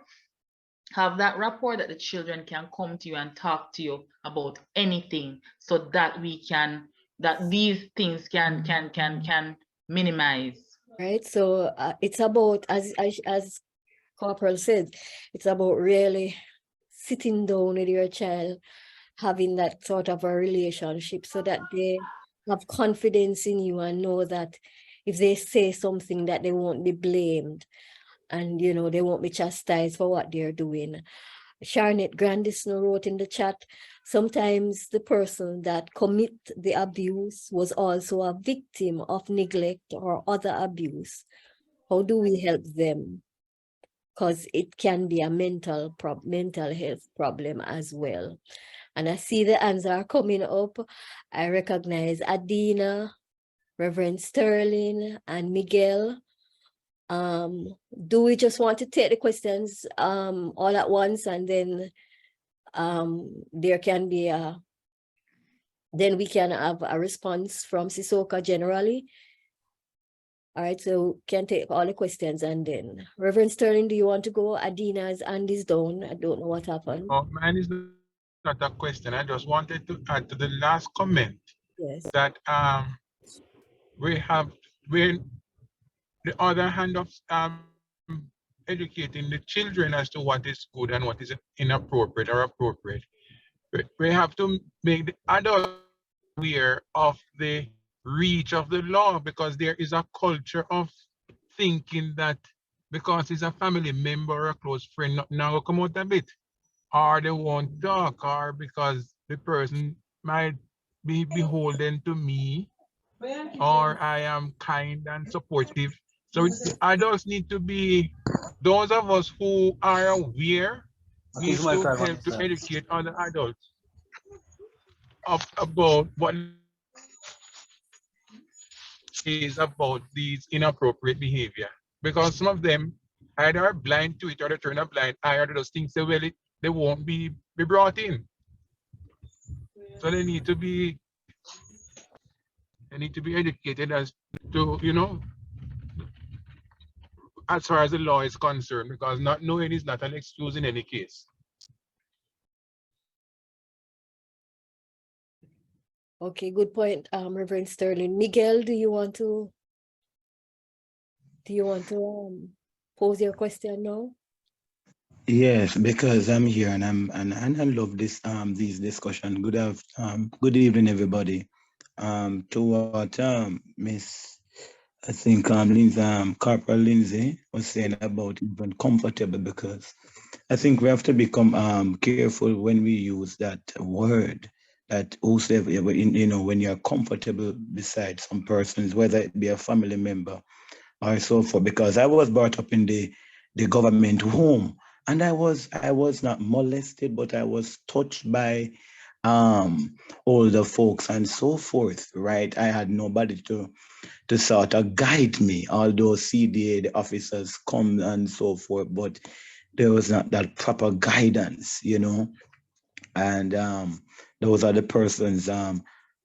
Have that rapport that the children can come to you and talk to you about anything, so that these things can minimize. Right. So it's about, as Corporal said, it's about really sitting down with your child, having that sort of a relationship so that they have confidence in you and know that if they say something that they won't be blamed and, they won't be chastised for what they're doing. Charnette Grandison wrote in the chat, sometimes the person that commit the abuse was also a victim of neglect or other abuse. How do we help them? Because it can be a mental health problem as well. And I see the hands are coming up. I recognize Adina, Reverend Sterling, and Miguel. Do we just want to take the questions all at once, and then there can be then we can have a response from Sisoka generally? All right, so can take all the questions, and then Reverend Sterling, do you want to go? Adina's hand is down. I don't know what happened. Oh, mine is not a question. I just wanted to add to the last comment. Yes. That we're the other hand of educating the children as to what is good and what is inappropriate or appropriate. We have to make the adults aware of the reach of the law, because there is a culture of thinking that because it's a family member or a close friend, now will come out of it, or they won't talk, or because the person might be beholden to me, or I am kind and supportive, So the adults need to be, those of us who are aware need to help to educate other adults about what is about these inappropriate behavior. Because some of them either are blind to it or they turn a blind eye or they just think they won't be brought in. So they need to be educated as to, you know, as far as the law is concerned, because not knowing is not an excuse in any case. Okay, good point, Reverend Sterling. Miguel, do you want to pose your question now? Yes, because I'm here and I love this these discussion. Good evening, everybody. To what Miss, I think Corporal Lindsay was saying about even comfortable, because I think we have to become careful when we use that word, that whosoever, you know, when you're comfortable beside some persons, whether it be a family member or so forth, because I was brought up in the government home, and I was not molested, but I was touched by older folks and so forth, right? I had nobody to sort of guide me, although CDA, the officers come and so forth, but there was not that proper guidance, you know, and those are the persons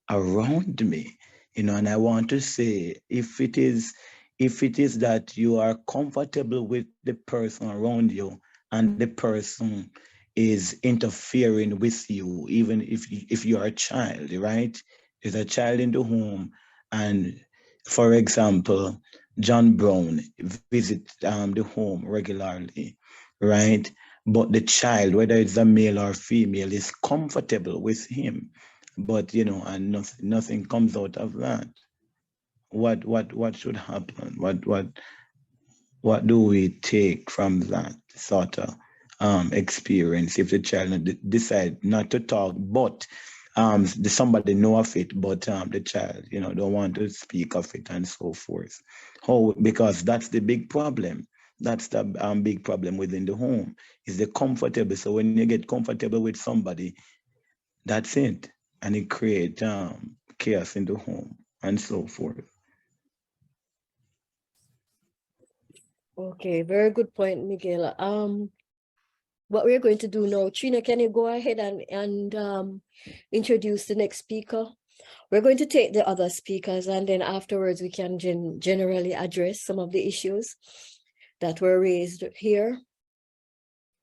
around me, you know. And I want to say, if it is that you are comfortable with the person around you and the person is interfering with you, even if you are a child, right? There's a child in the home, and for example, John Brown visits the home regularly, right? But the child, whether it's a male or female, is comfortable with him, but you know, and nothing comes out of that. What should happen? What do we take from that sort of experience if the child decide not to talk, but somebody know of it, but the child, you know, don't want to speak of it and so forth? How? Because that's the big problem. That's the big problem within the home, is the comfortable. So when you get comfortable with somebody, that's it, and it creates chaos in the home and so forth. Okay, very good point, Miguel. What we're going to do now, Trina, can you go ahead and introduce the next speaker? We're going to take the other speakers, and then afterwards we can generally address some of the issues that were raised here.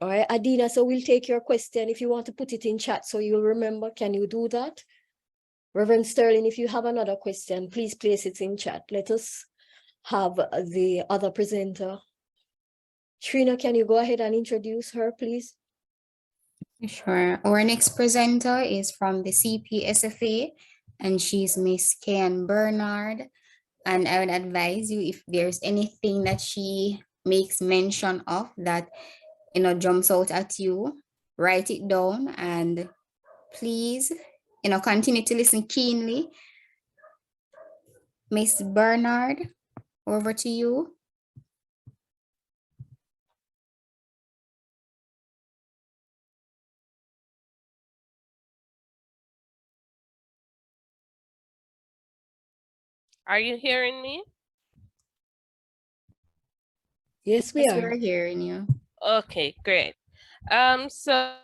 All right, Adina, so we'll take your question. If you want to put it in chat so you'll remember, can you do that? Reverend Sterling, if you have another question, please place it in chat. Let us have the other presenter. Trina, can you go ahead and introduce her, please? Sure. Our next presenter is from the CPSFA, and she's Miss Ken Bernard. And I would advise you, if there's anything that she makes mention of that, you know, jumps out at you, write it down, and please, you know, continue to listen keenly. Miss Bernard, over to you. Are you hearing me? Yes, we are. We're hearing you. Okay, great. So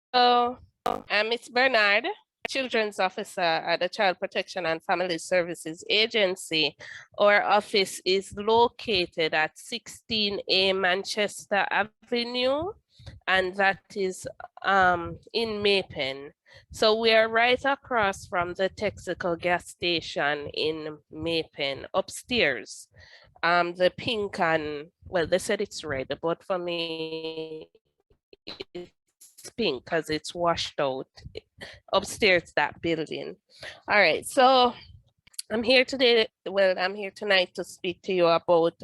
I'm Miss Bernard, Children's Officer at the Child Protection and Family Services Agency. Our office is located at 16A Manchester Avenue, and that is in Maypen. So we are right across from the Texaco gas station in Maypen, upstairs. The pink and, well, they said it's red, but for me, it's pink because it's washed out upstairs, that building. All right, so I'm here today, well, I'm here tonight to speak to you about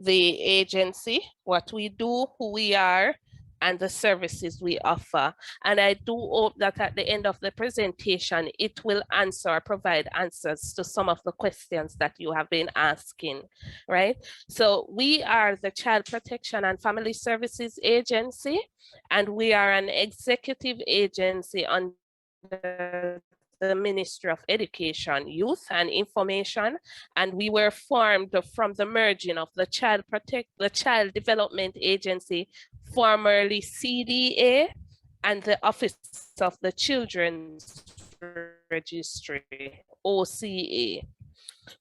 the agency, what we do, who we are, and the services we offer. And I do hope that at the end of the presentation, it will answer or provide answers to some of the questions that you have been asking, right? So we are the Child Protection and Family Services Agency, and we are an executive agency under the Ministry of Education, Youth and Information, and we were formed from the merging of the Child Development Agency, formerly CDA, and the Office of the Children's Registry, OCA.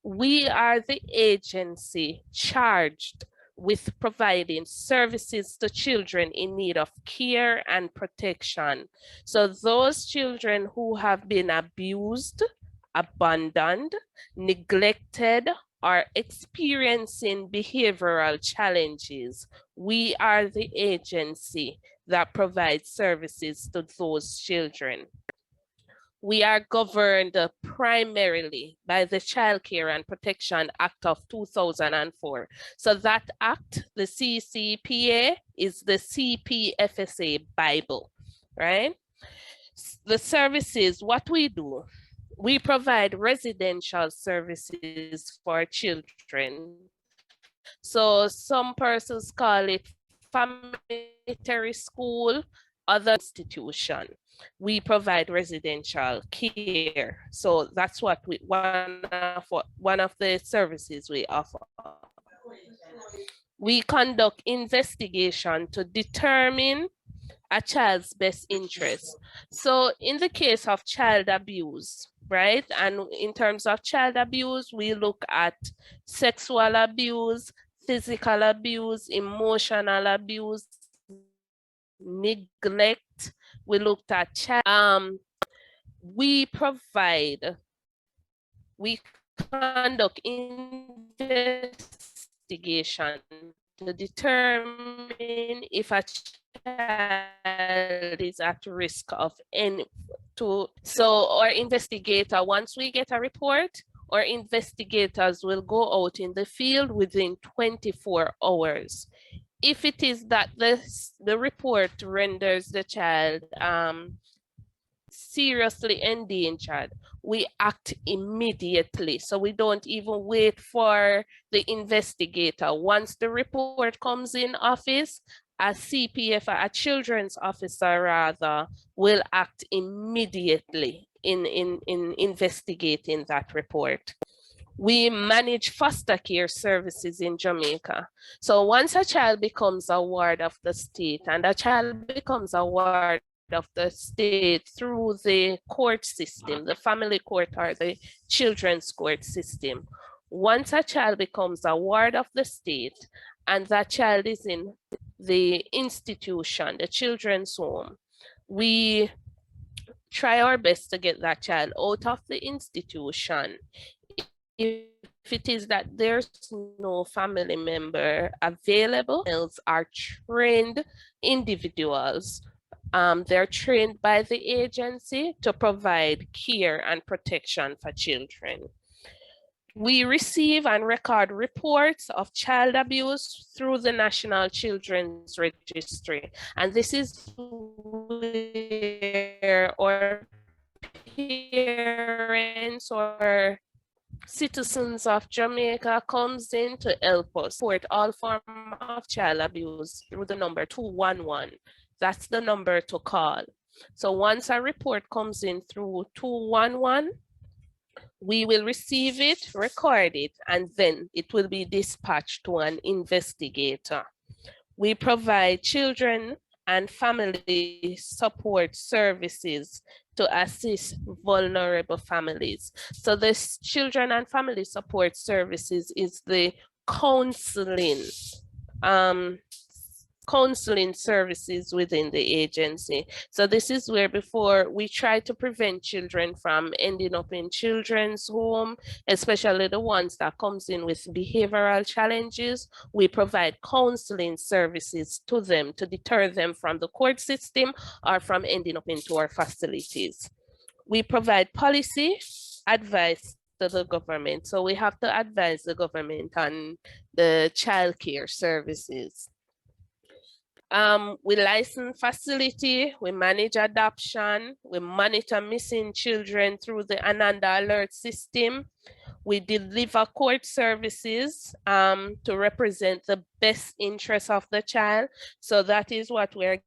We are the agency charged with providing services to children in need of care and protection. So those children who have been abused, abandoned, neglected, or experiencing behavioral challenges, we are the agency that provides services to those children. We are governed primarily by the Child Care and Protection Act of 2004. So that act, the CCPA, is the CPFSA Bible, right? The services, what we do, we provide residential services for children. So some persons call it family school, other institution. We provide residential care. So that's what one of the services we offer. We conduct investigation to determine a child's best interest. So in the case of child abuse, right? And in terms of child abuse, we look at sexual abuse, physical abuse, emotional abuse, neglect. We looked at we conduct investigation to determine if a child is at risk of so our investigator, once we get a report, our investigators will go out in the field within 24 hours. If it is that the report renders the child seriously endangered, we act immediately. So we don't even wait for the investigator. Once the report comes in office, a CPF, a children's officer rather, will act immediately in investigating that report. We manage foster care services in Jamaica. So once a child becomes a ward of the state, and a child becomes a ward of the state through the court system, the family court or the children's court system, once a child becomes a ward of the state and that child is in the institution, the children's home, we try our best to get that child out of the institution. If it is that there's no family member available, are trained individuals. They're trained by the agency to provide care and protection for children. We receive and record reports of child abuse through the National Children's Registry. And this is where our parents or citizens of Jamaica comes in to help us report all forms of child abuse through the number 211. That's the number to call. So once a report comes in through 211, we will receive it, record it, and then it will be dispatched to an investigator. We provide children and family support services to assist vulnerable families. So this children and family support services is the counseling services within the agency. So this is where before we try to prevent children from ending up in children's home, especially the ones that comes in with behavioral challenges. We provide counseling services to them to deter them from the court system or from ending up into our facilities. We provide policy advice to the government. So we have to advise the government on the child care services. We license facility, we manage adoption, we monitor missing children through the Ananda Alert system. We deliver court services to represent the best interest of the child. So that is what we're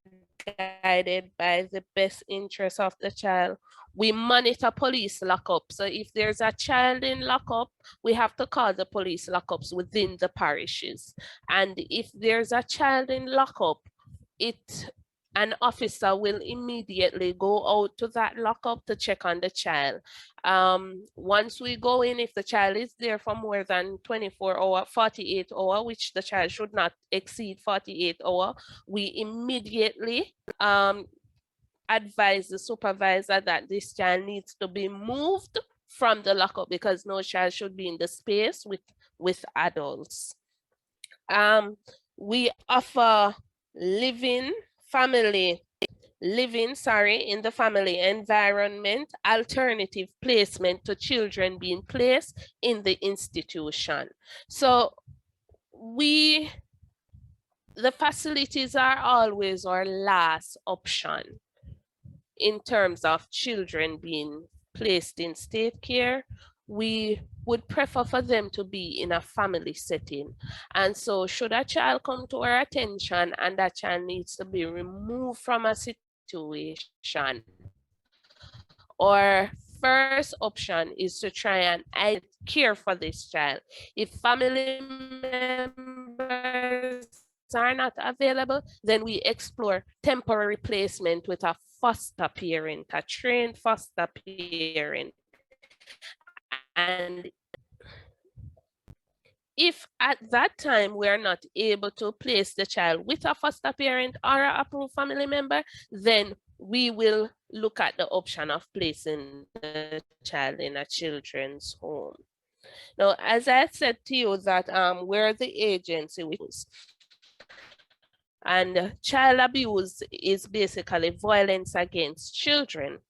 guided by, the best interest of the child. We monitor police lockup. So if there's a child in lockup, we have to call the police lockups within the parishes. And if there's a child in lockup, an officer will immediately go out to that lockup to check on the child. Once we go in, if the child is there for more than 24 hours, 48 hours, which the child should not exceed 48 hours, we immediately advise the supervisor that this child needs to be moved from the lockup because no child should be in the space with adults. We offer living in the family environment, alternative placement to children being placed in the institution. So the facilities are always our last option in terms of children being placed in state care. We would prefer for them to be in a family setting. And so should a child come to our attention and that child needs to be removed from a situation, our first option is to try and care for this child. If family members are not available, then we explore temporary placement with a foster parent, a trained foster parent. And if at that time we are not able to place the child with a foster parent or an approved family member, then we will look at the option of placing the child in a children's home. Now, as I said to you that we're the agency, and child abuse is basically violence against children.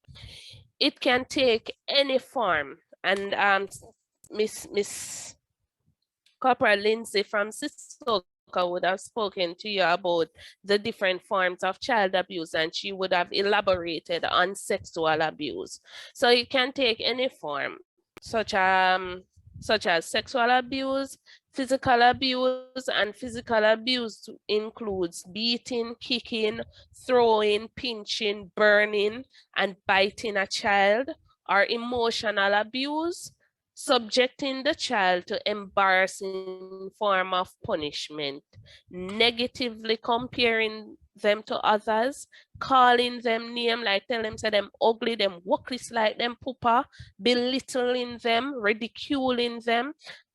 It can take any form, and Miss Corporal Lindsay from CISOCA would have spoken to you about the different forms of child abuse, and she would have elaborated on sexual abuse. So it can take any form, such as sexual abuse, physical abuse, and physical abuse includes beating, kicking, throwing, pinching, burning, and biting a child, or emotional abuse, subjecting the child to embarrassing form of punishment, negatively comparing them to others, calling them name, like tell them, say them ugly, them workless like them poopa, belittling them, ridiculing them,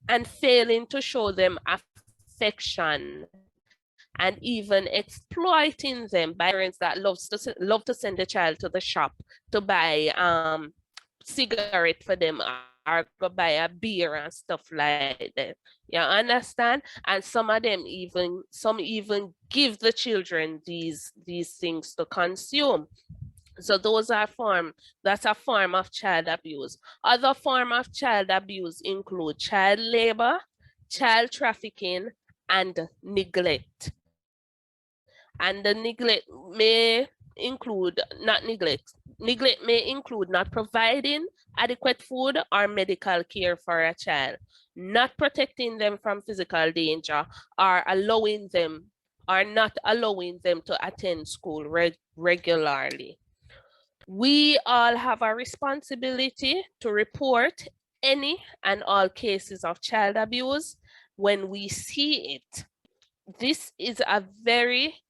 and failing to show them affection, and even exploiting them by parents that love to send the child to the shop to buy cigarette for them or go buy a beer and stuff like that. You understand? And some of them even give the children these things to consume. So that's a form of child abuse. Other form of child abuse include child labor, child trafficking, and neglect. And the neglect may include neglect may include not providing adequate food or medical care for a child, not protecting them from physical danger, or not allowing them to attend school regularly. We all have a responsibility to report any and all cases of child abuse when we see it. This is a very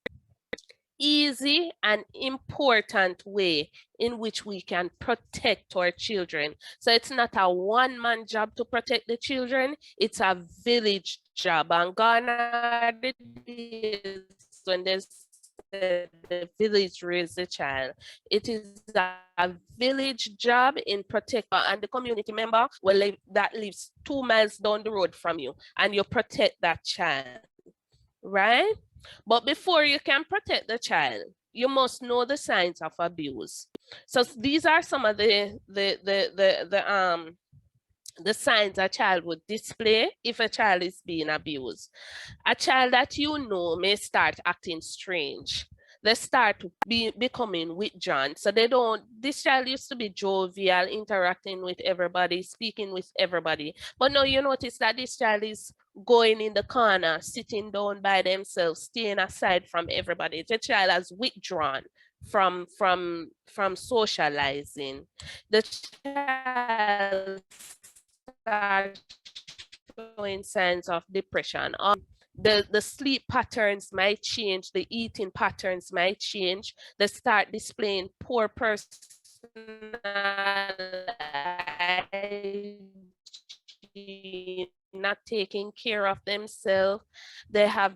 easy and important way in which we can protect our children. So it's not a one-man job to protect the children, it's a village job. And gone are the days when there's the village raise the child. It is a village job in protect, and the community member that lives 2 miles down the road from you, and you protect that child, right? But before you can protect the child, you must know the signs of abuse. So these are some of the the signs a child would display if a child is being abused. A child that you know may start acting strange. They start becoming withdrawn. So they don't, this child used to be jovial, interacting with everybody, speaking with everybody. But now you notice that this child is going in the corner, sitting down by themselves, staying aside from everybody. The child has withdrawn from socializing. The child starts showing signs of depression. The sleep patterns might change, the eating patterns might change. They start displaying poor personal hygiene, not taking care of themselves. They have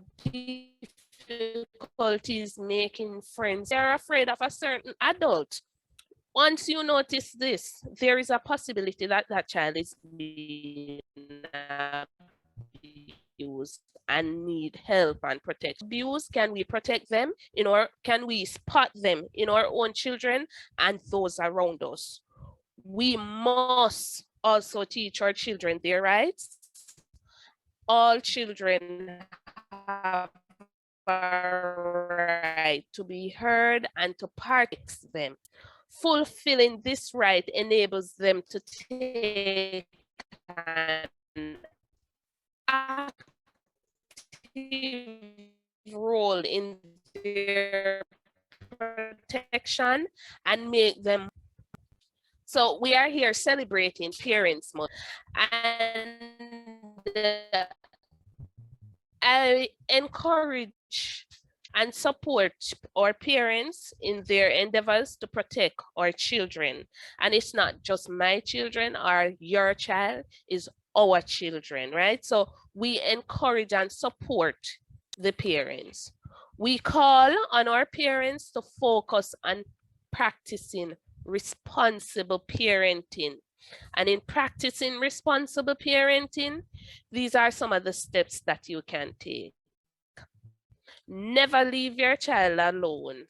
difficulties making friends. They're afraid of a certain adult. Once you notice this, there is a possibility that that child is being abused and need help and protection. Abuse, can we protect them? Can we spot them in our own children and those around us? We must also teach our children their rights. All children have a right to be heard and to protect them. Fulfilling this right enables them to take an active role in their protection and make them. So we are here celebrating Parents Month, and I encourage and support our parents in their endeavors to protect our children. And it's not just my children or your child, it's our children, right? So we encourage and support the parents. We call on our parents to focus on practicing responsible parenting. And in practicing responsible parenting, these are some of the steps that you can take. Never leave your child alone,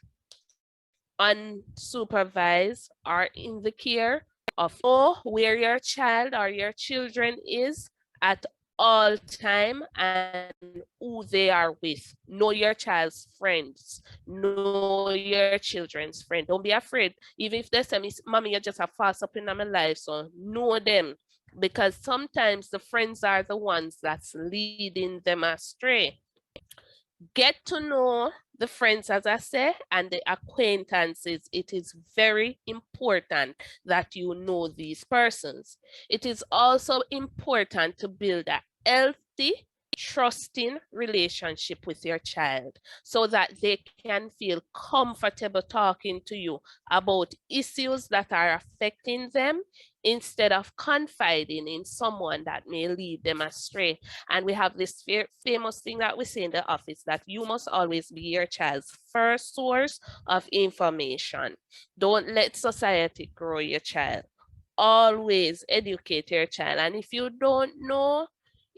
unsupervised, or in the care of. Know where your child or your children is at all time and who they are with. Know your child's friends. Know your children's friend. Don't be afraid. Even if they say, "Mommy, you just have fast up in my life," so know them, because sometimes the friends are the ones that's leading them astray. Get to know the friends, as I say, and the acquaintances. It is very important that you know these persons. It is also important to build a healthy, trusting relationship with your child so that they can feel comfortable talking to you about issues that are affecting them, instead of confiding in someone that may lead them astray. And we have this famous thing that we say in the office, that you must always be your child's first source of information. Don't let society grow your child. Always educate your child. And if you don't know,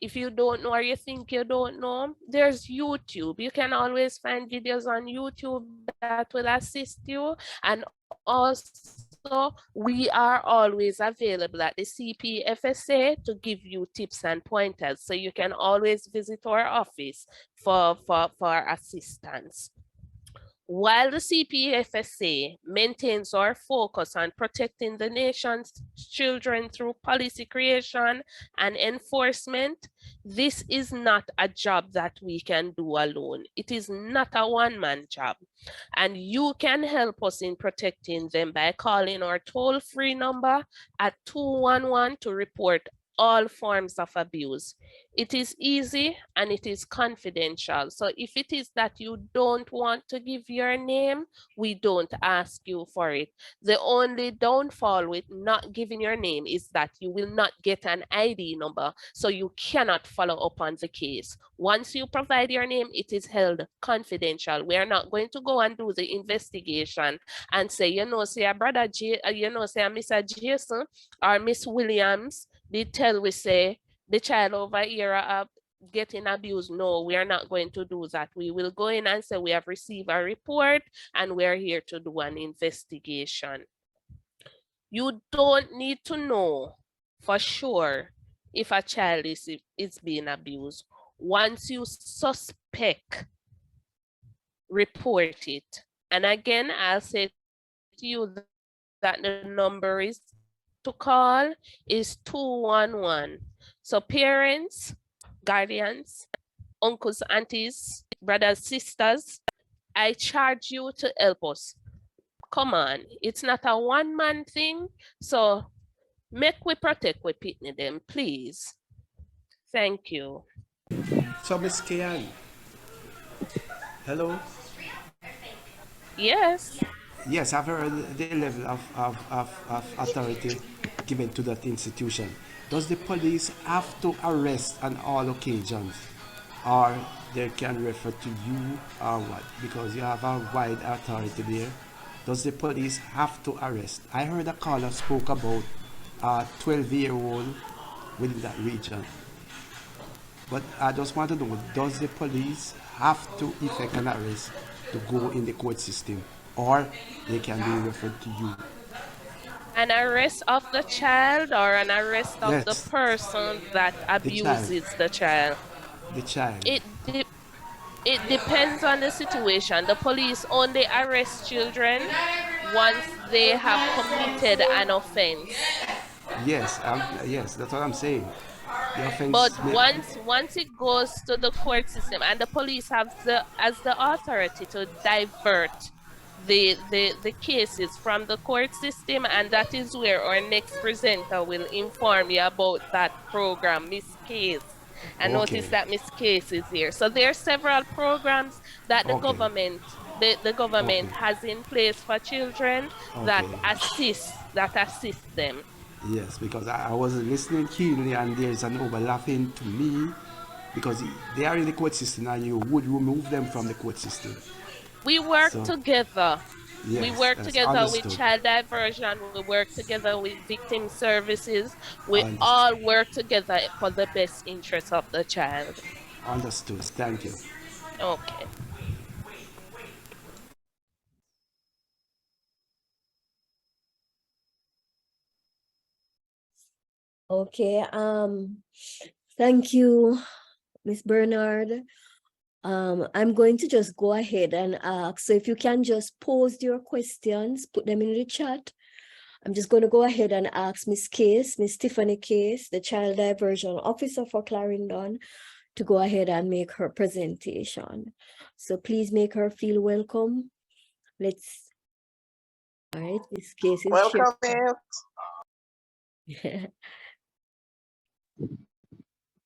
or you think you don't know, there's YouTube. You can always find videos on YouTube that will assist you. And also, we are always available at the CPFSA to give you tips and pointers. So you can always visit our office for assistance. While the CPFSA maintains our focus on protecting the nation's children through policy creation and enforcement, this is not a job that we can do alone. It is not a one-man job. And you can help us in protecting them by calling our toll-free number at 211 to report all forms of abuse. It is easy and it is confidential. So if it is that you don't want to give your name, we don't ask you for it. The only downfall with not giving your name is that you will not get an ID number, so you cannot follow up on the case. Once you provide your name, it is held confidential. We are not going to go and do the investigation and say, you know, say a brother, you know, say a Mr. Jason or Miss Williams did tell we say the child over here are getting abused. No, we are not going to do that. We will go in and say we have received a report and we're here to do an investigation. You don't need to know for sure if a child is being abused. Once you suspect, report it. And again, I'll say to you that the number is to call is 211. So parents, guardians, uncles, aunties, brothers, sisters, I charge you to help us. Come on, it's not a one-man thing. So make we protect we pitney them, please. Thank you. So Ms. Kian, hello? Yes. Yes, I've heard the level of authority given to that institution. Does the police have to arrest on all occasions, or they can refer to you or what? Because you have a wide authority there. Does the police have to arrest? I heard a caller spoke about a 12-year-old within that region. But I just want to know, does the police have to effect an arrest to go in the court system, or they can be referred to you? An arrest of the child or an arrest of the Yes. person that abuses the child? The child. It depends on the situation. The police only arrest children once they have committed an offense. Yes, yes, that's what I'm saying. The offense. But once it goes to the court system, and the police have the authority to divert the cases from the court system, and that is where our next presenter will inform you about that program, Miss Case. And notice that Miss Case is here. So there are several programs that the government has in place for children that assist them. Yes, because I was listening keenly, and there's an overlapping to me, because they are in the court system and you would remove them from the court system. We work together. Yes, we work that's together understood. with child diversion. We work together with victim services. We all work together for the best interest of the child. Understood. Thank you. Okay. Okay, thank you, Ms. Bernard. I'm going to just go ahead and ask. So if you can just pose your questions, put them in the chat. I'm just going to go ahead and ask Ms. Case, Ms. Tiffany Case, the Child Diversion Officer for Clarendon, to go ahead and make her presentation. So please make her feel welcome. All right, Ms. Case is welcome.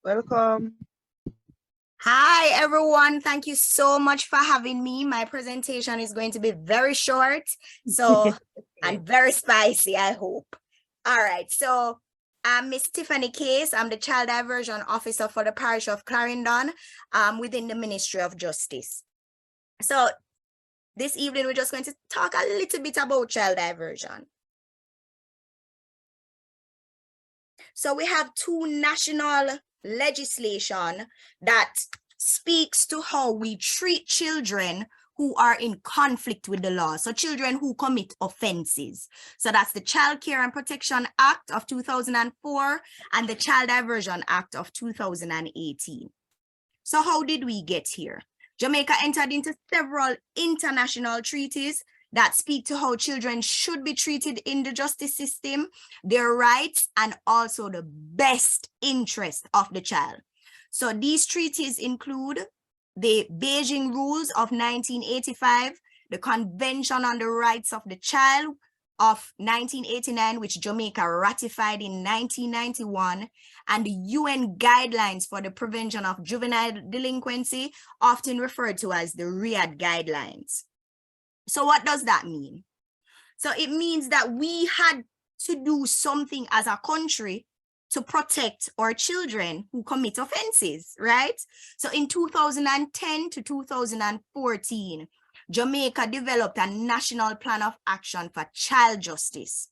Welcome. Hi, everyone. Thank you so much for having me. My presentation is going to be very short, so and very spicy, I hope. All right, so I'm Miss Tiffany Case. I'm the Child Diversion Officer for the Parish of Clarendon within the Ministry of Justice. So this evening, we're just going to talk a little bit about child diversion. So we have two national legislation that speaks to how we treat children who are in conflict with the law. So children who commit offenses. So that's the Child Care and Protection Act of 2004 and the Child Diversion Act of 2018. So how did we get here? Jamaica entered into several international treaties that speak to how children should be treated in the justice system, their rights, and also the best interest of the child. So these treaties include the Beijing Rules of 1985, the Convention on the Rights of the Child of 1989, which Jamaica ratified in 1991, and the UN Guidelines for the Prevention of Juvenile Delinquency, often referred to as the Riyadh Guidelines. So what does that mean? So it means that we had to do something as a country to protect our children who commit offenses, right? So in 2010 to 2014, Jamaica developed a national plan of action for child justice.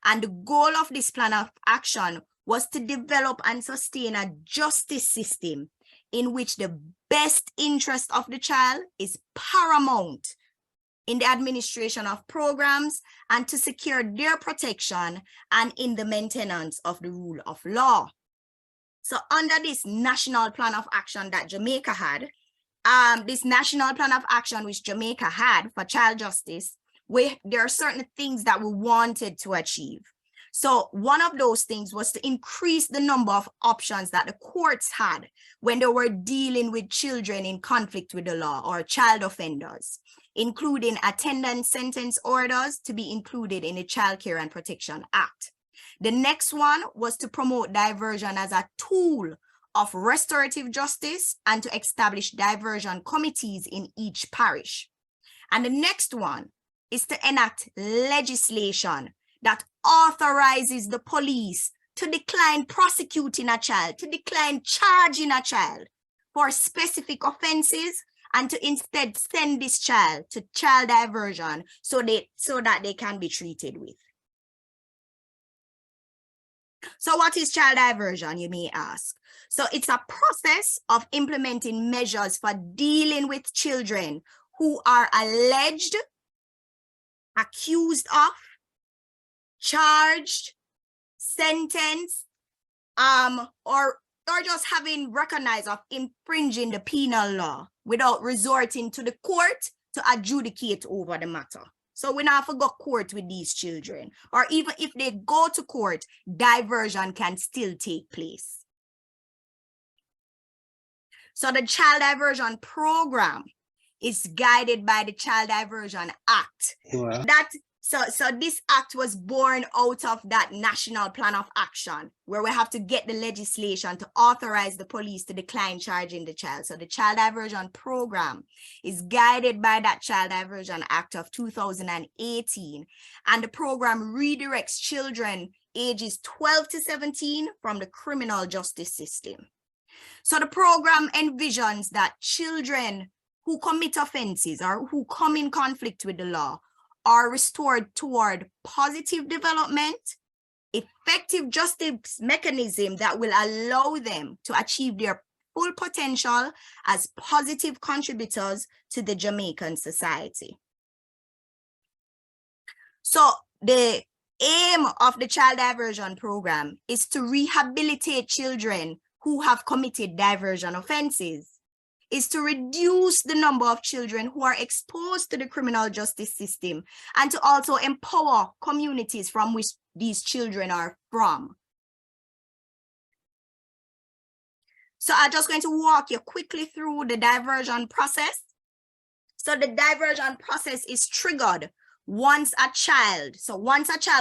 And the goal of this plan of action was to develop and sustain a justice system in which the best interest of the child is paramount in the administration of programs and to secure their protection and in the maintenance of the rule of law. So under this national plan of action that Jamaica had, this national plan of action which Jamaica had for child justice, there are certain things that we wanted to achieve. So one of those things was to increase the number of options that the courts had when they were dealing with children in conflict with the law or child offenders, including attendance sentence orders to be included in the Child Care and Protection Act. The next one was to promote diversion as a tool of restorative justice and to establish diversion committees in each parish. And the next one is to enact legislation that authorizes the police to decline prosecuting a child, to decline charging a child for specific offenses, and to instead send this child to child diversion so that they can be treated with. So what is child diversion, you may ask? So it's a process of implementing measures for dealing with children who are alleged, accused of, charged, sentenced, or just having recognized of infringing the penal law without resorting to the court to adjudicate over the matter. So we not forgot court with these children, or even if they go to court, diversion can still take place. So the Child Diversion Program is guided by the Child Diversion Act. Wow. So this act was born out of that national plan of action where we have to get the legislation to authorize the police to decline charging the child. So the Child Diversion Program is guided by that Child Diversion Act of 2018. And the program redirects children ages 12 to 17 from the criminal justice system. So the program envisions that children who commit offenses or who come in conflict with the law are restored toward positive development, effective justice mechanism that will allow them to achieve their full potential as positive contributors to the Jamaican society. So the aim of the Child Diversion Program is to rehabilitate children who have committed diversion offenses, is to reduce the number of children who are exposed to the criminal justice system, and to also empower communities from which these children are from. So I'm just going to walk you quickly through the diversion process. So the diversion process is triggered once a child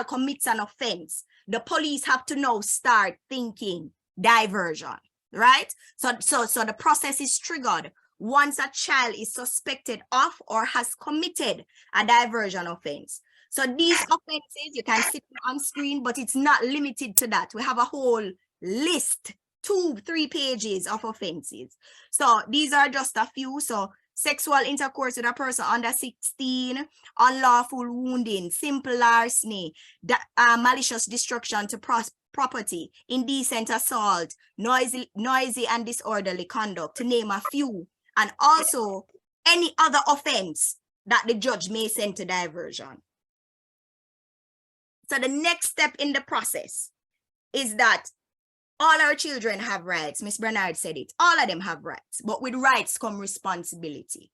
commits an offense, the police have to now start thinking diversion. Right? So the process is triggered once a child is suspected of or has committed a diversion offense. So these offenses, you can see on screen, but it's not limited to that. We have a whole list, 2-3 pages of offenses. So these are just a few. So sexual intercourse with a person under 16, unlawful wounding, simple larceny, malicious destruction to property, indecent assault, noisy and disorderly conduct, to name a few, and also any other offense that the judge may send to diversion. So the next step in the process is that all our children have rights. Ms. Bernard said it. All of them have rights, but with rights come responsibility.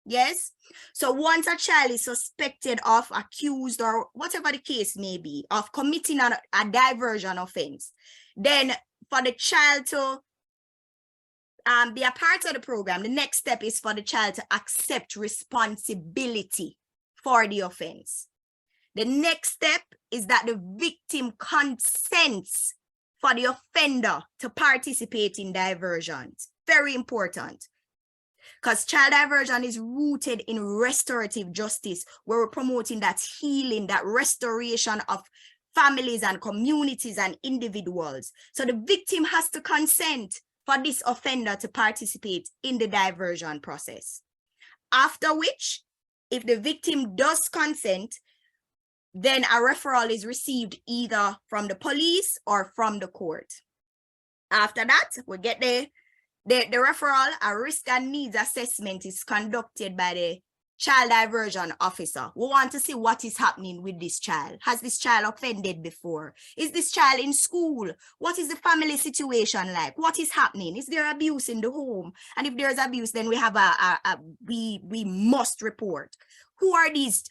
Yes? So once a child is suspected of, accused, or whatever the case may be, of committing a diversion offense, then for the child to be a part of the program, the next step is for the child to accept responsibility for the offense. The next step is that the victim consents for the offender to participate in diversions. Very important. Because child diversion is rooted in restorative justice, where we're promoting that healing, that restoration of families and communities and individuals. So the victim has to consent for this offender to participate in the diversion process. After which, if the victim does consent, then a referral is received either from the police or from the court. After that, we get the referral. A risk and needs assessment is conducted by the child diversion officer. We want to see what is happening with this child. Has this child offended before? Is this child in school? What is the family situation like? What is happening? Is there abuse in the home? And if there's abuse, then we have we must report. Who are these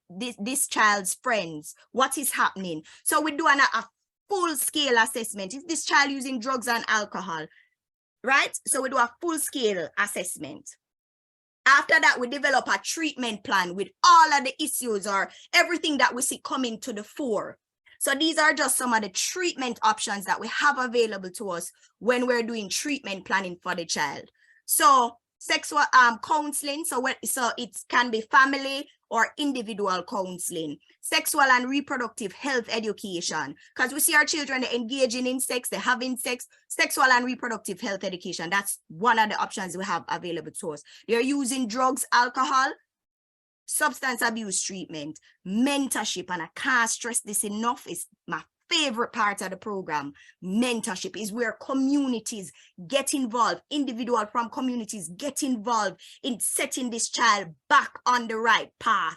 this child's friends? What is happening? So we do a full scale assessment. Is this child using drugs and alcohol? Right? So we do a full scale assessment. After that, we develop a treatment plan with all of the issues or everything that we see coming to the fore. So these are just some of the treatment options that we have available to us when we're doing treatment planning for the child. So sexual counseling, so it can be family or individual counseling, sexual and reproductive health education, because we see our children engaging in sex, they're having sex, sexual and reproductive health education. That's one of the options we have available to us. They're using drugs, alcohol, substance abuse treatment, mentorship, and I can't stress this enough, it's my favorite part of the program. Mentorship is where communities get involved, individuals from communities get involved in setting this child back on the right path.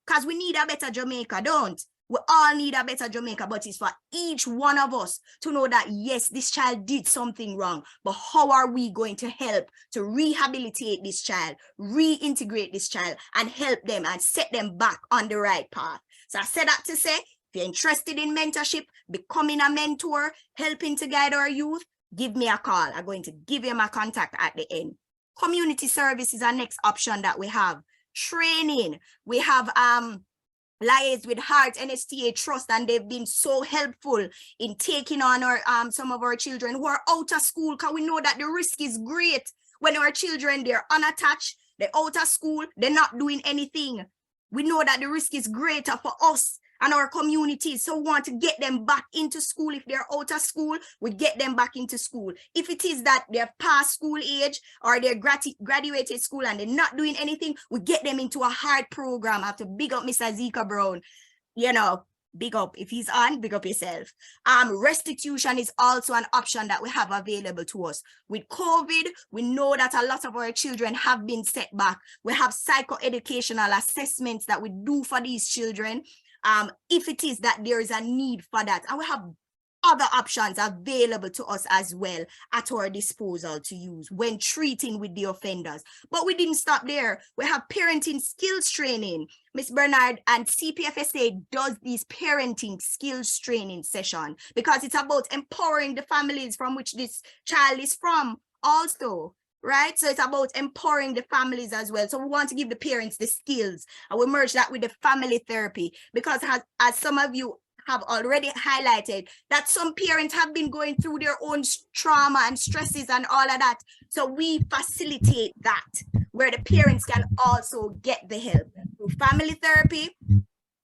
Because we need a better Jamaica, don't we? All need a better Jamaica, but it's for each one of us to know that, yes, this child did something wrong, but how are we going to help to rehabilitate this child, reintegrate this child, and help them and set them back on the right path? So I said that to say, if you're interested in mentorship, becoming a mentor, helping to guide our youth, give me a call. I'm going to give you my contact at the end. Community service is our next option that we have. Training, we have liaised with Heart NSTA Trust, and they've been so helpful in taking on our some of our children who are out of school, because we know that the risk is great when our children, they're unattached, they're out of school, they're not doing anything. We know that the risk is greater for us and our communities, so we want to get them back into school. If they're out of school, we get them back into school. If it is that they're past school age or they're graduated school and they're not doing anything, we get them into a hard program. I have to big up Mr. Zika Brown, you know, big up. If he's on, big up yourself. Restitution is also an option that we have available to us. With COVID, we know that a lot of our children have been set back. We have psychoeducational assessments that we do for these children. If it is that there is a need for that, and we have other options available to us as well at our disposal to use when treating with the offenders. But we didn't stop there. We have parenting skills training. Ms. Bernard and CPFSA does these parenting skills training session because it's about empowering the families from which this child is from also. Right? So it's about empowering the families as well. So we want to give the parents the skills, and we merge that with the family therapy, because as some of you have already highlighted, that some parents have been going through their own trauma and stresses and all of that. So we facilitate that, where the parents can also get the help through family therapy,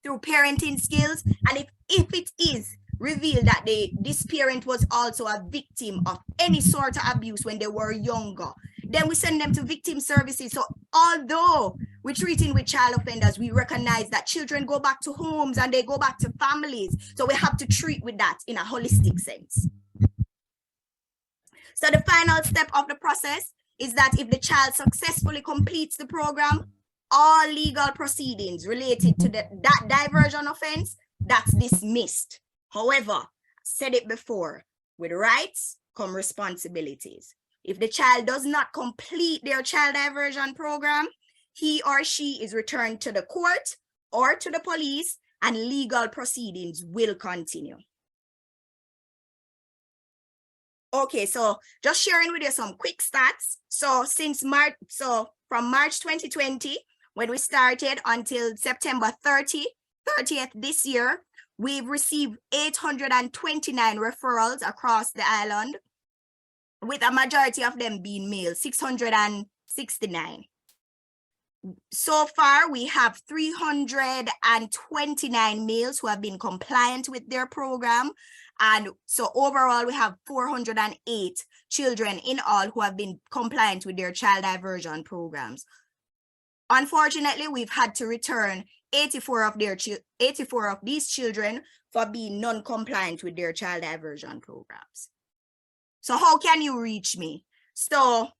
through parenting skills. And if it is revealed that this parent was also a victim of any sort of abuse when they were younger, then we send them to victim services. So although we're treating with child offenders, we recognize that children go back to homes and they go back to families. So we have to treat with that in a holistic sense. So the final step of the process is that if the child successfully completes the program, all legal proceedings related to that diversion offense, that's dismissed. However, I said it before, with rights come responsibilities. If the child does not complete their child diversion program, he or she is returned to the court or to the police, and legal proceedings will continue. Okay, so just sharing with you some quick stats. So from March 2020, when we started, until September 30th this year, we've received 829 referrals across the island, with a majority of them being male, 669. So far, we have 329 males who have been compliant with their program. And so overall, we have 408 children in all who have been compliant with their child diversion programs. Unfortunately, we've had to return 84 of these children for being non-compliant with their child diversion programs. So how can you reach me? So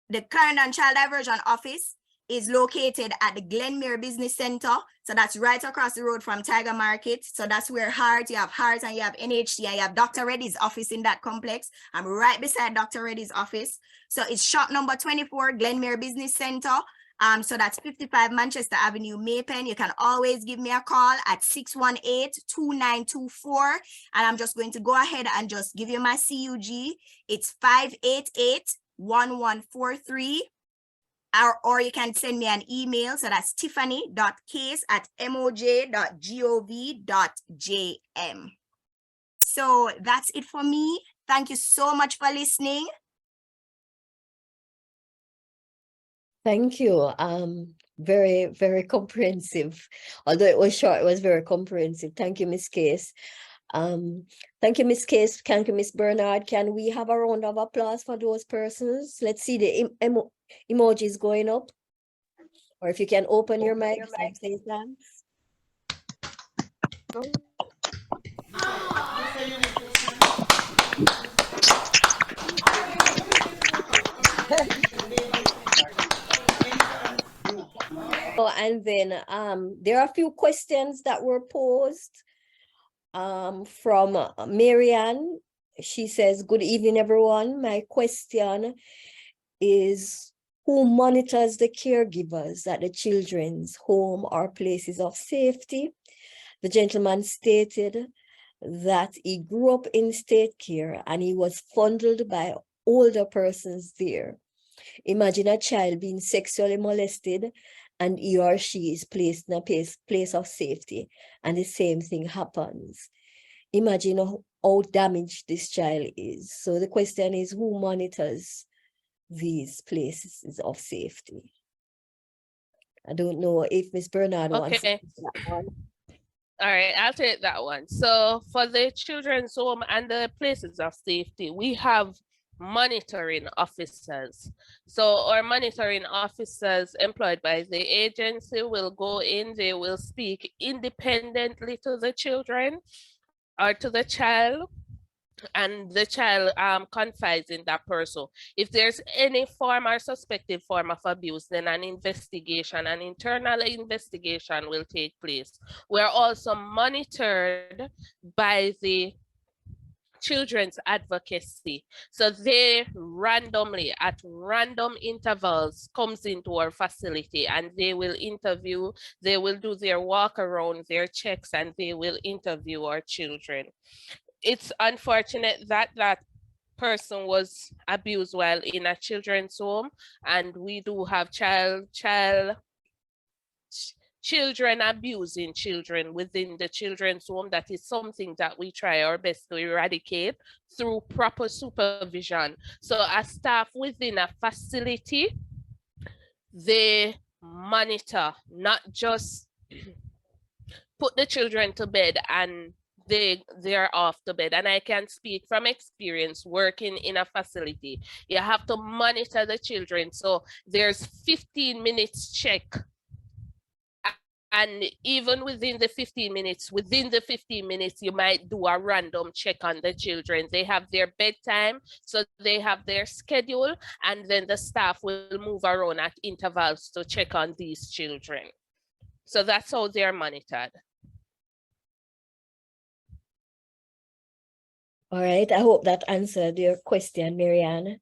the Clarendon Child Diversion Office is located at the Glenmere Business Center. So that's right across the road from Tiger Market. So that's where you have Heart and you have NHC and you have Dr. Reddy's office in that complex. I'm right beside Dr. Reddy's office. So it's shop number 24, Glenmere Business Center. So that's 55 Manchester Avenue, Maypen. You can always give me a call at 618-2924. And I'm just going to go ahead and just give you my CUG. It's 588-1143. Or you can send me an email. So that's tiffany.case@moj.gov.jm. So that's it for me. Thank you so much for listening. Thank you. Very, very comprehensive. Although it was short, it was very comprehensive. Thank you, Ms. Case. Thank you, Ms. Case. Thank you, Ms. Bernard. Can we have a round of applause for those persons? Let's see the emojis going up. Or if you can open your mic and say thanks. And then there are a few questions that were posed from Marianne. She says, good evening, everyone. My question is, who monitors the caregivers at the children's home or places of safety? The gentleman stated that he grew up in state care and he was fondled by older persons there. Imagine a child being sexually molested and he or she is placed in a place of safety and the same thing happens. Imagine how damaged this child is. So the question is, who monitors these places of safety? I don't know if Ms. Bernard wants to take that one. All right, I'll take that one. So for the children's home and the places of safety, we have monitoring officers. So our monitoring officers employed by the agency will go in, they will speak independently to the children or to the child, and the child confides in that person. If there's any form or suspected form of abuse, then an investigation, an internal investigation will take place. We're also monitored by the children's advocacy. So they randomly, at random intervals, comes into our facility and they will interview, they will do their walk around, their checks, and they will interview our children. It's unfortunate that that person was abused while in a children's home, and we do have children abusing children within the children's home. That is something that we try our best to eradicate through proper supervision. So as staff within a facility, they monitor, not just put the children to bed and they're off to bed. And I can speak from experience working in a facility. You have to monitor the children. So there's 15 minutes check. And even within the 15 minutes, you might do a random check on the children. They have their bedtime, so they have their schedule, and then the staff will move around at intervals to check on these children. So that's how they're monitored. All right, I hope that answered your question, Marianne.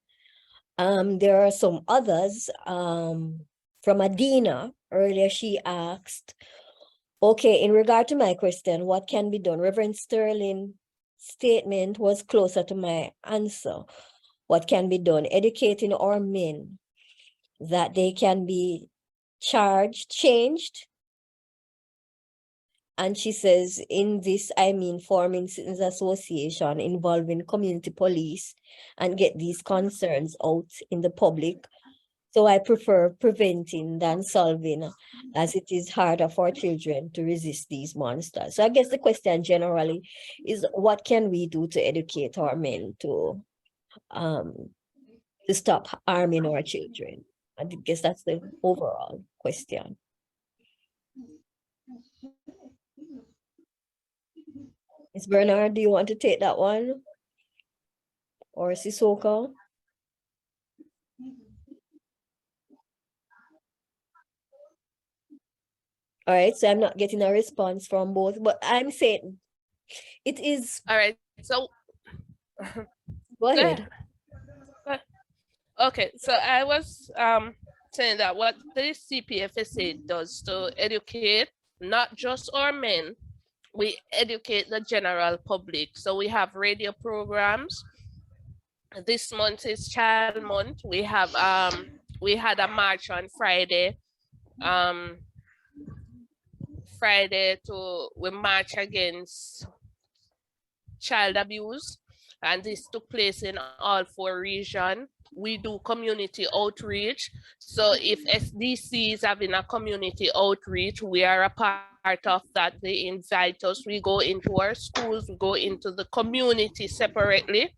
There are some others. From Adina, earlier she asked, okay, in regard to my question, what can be done? Reverend Sterling's statement was closer to my answer. What can be done? Educating our men that they can be changed. And she says, in this, I mean, forming citizens association involving community police and get these concerns out in the public. So I prefer preventing than solving, as it is harder for children to resist these monsters. So I guess the question generally is, what can we do to educate our men to stop harming our children? I guess that's the overall question. Ms. Bernard, do you want to take that one? Or Sissoko? All right, so I'm not getting a response from both, but I'm saying it is. All right, so Go ahead. Okay, so I was saying that what the CPFSA does to educate not just our men, we educate the general public. So we have radio programs. This month is Child Month. We have we had a march on Friday. We march against child abuse, and this took place in all 4 regions. We do community outreach. So if SDC is having a community outreach, we are a part of that. They invite us. We go into our schools, we go into the community separately.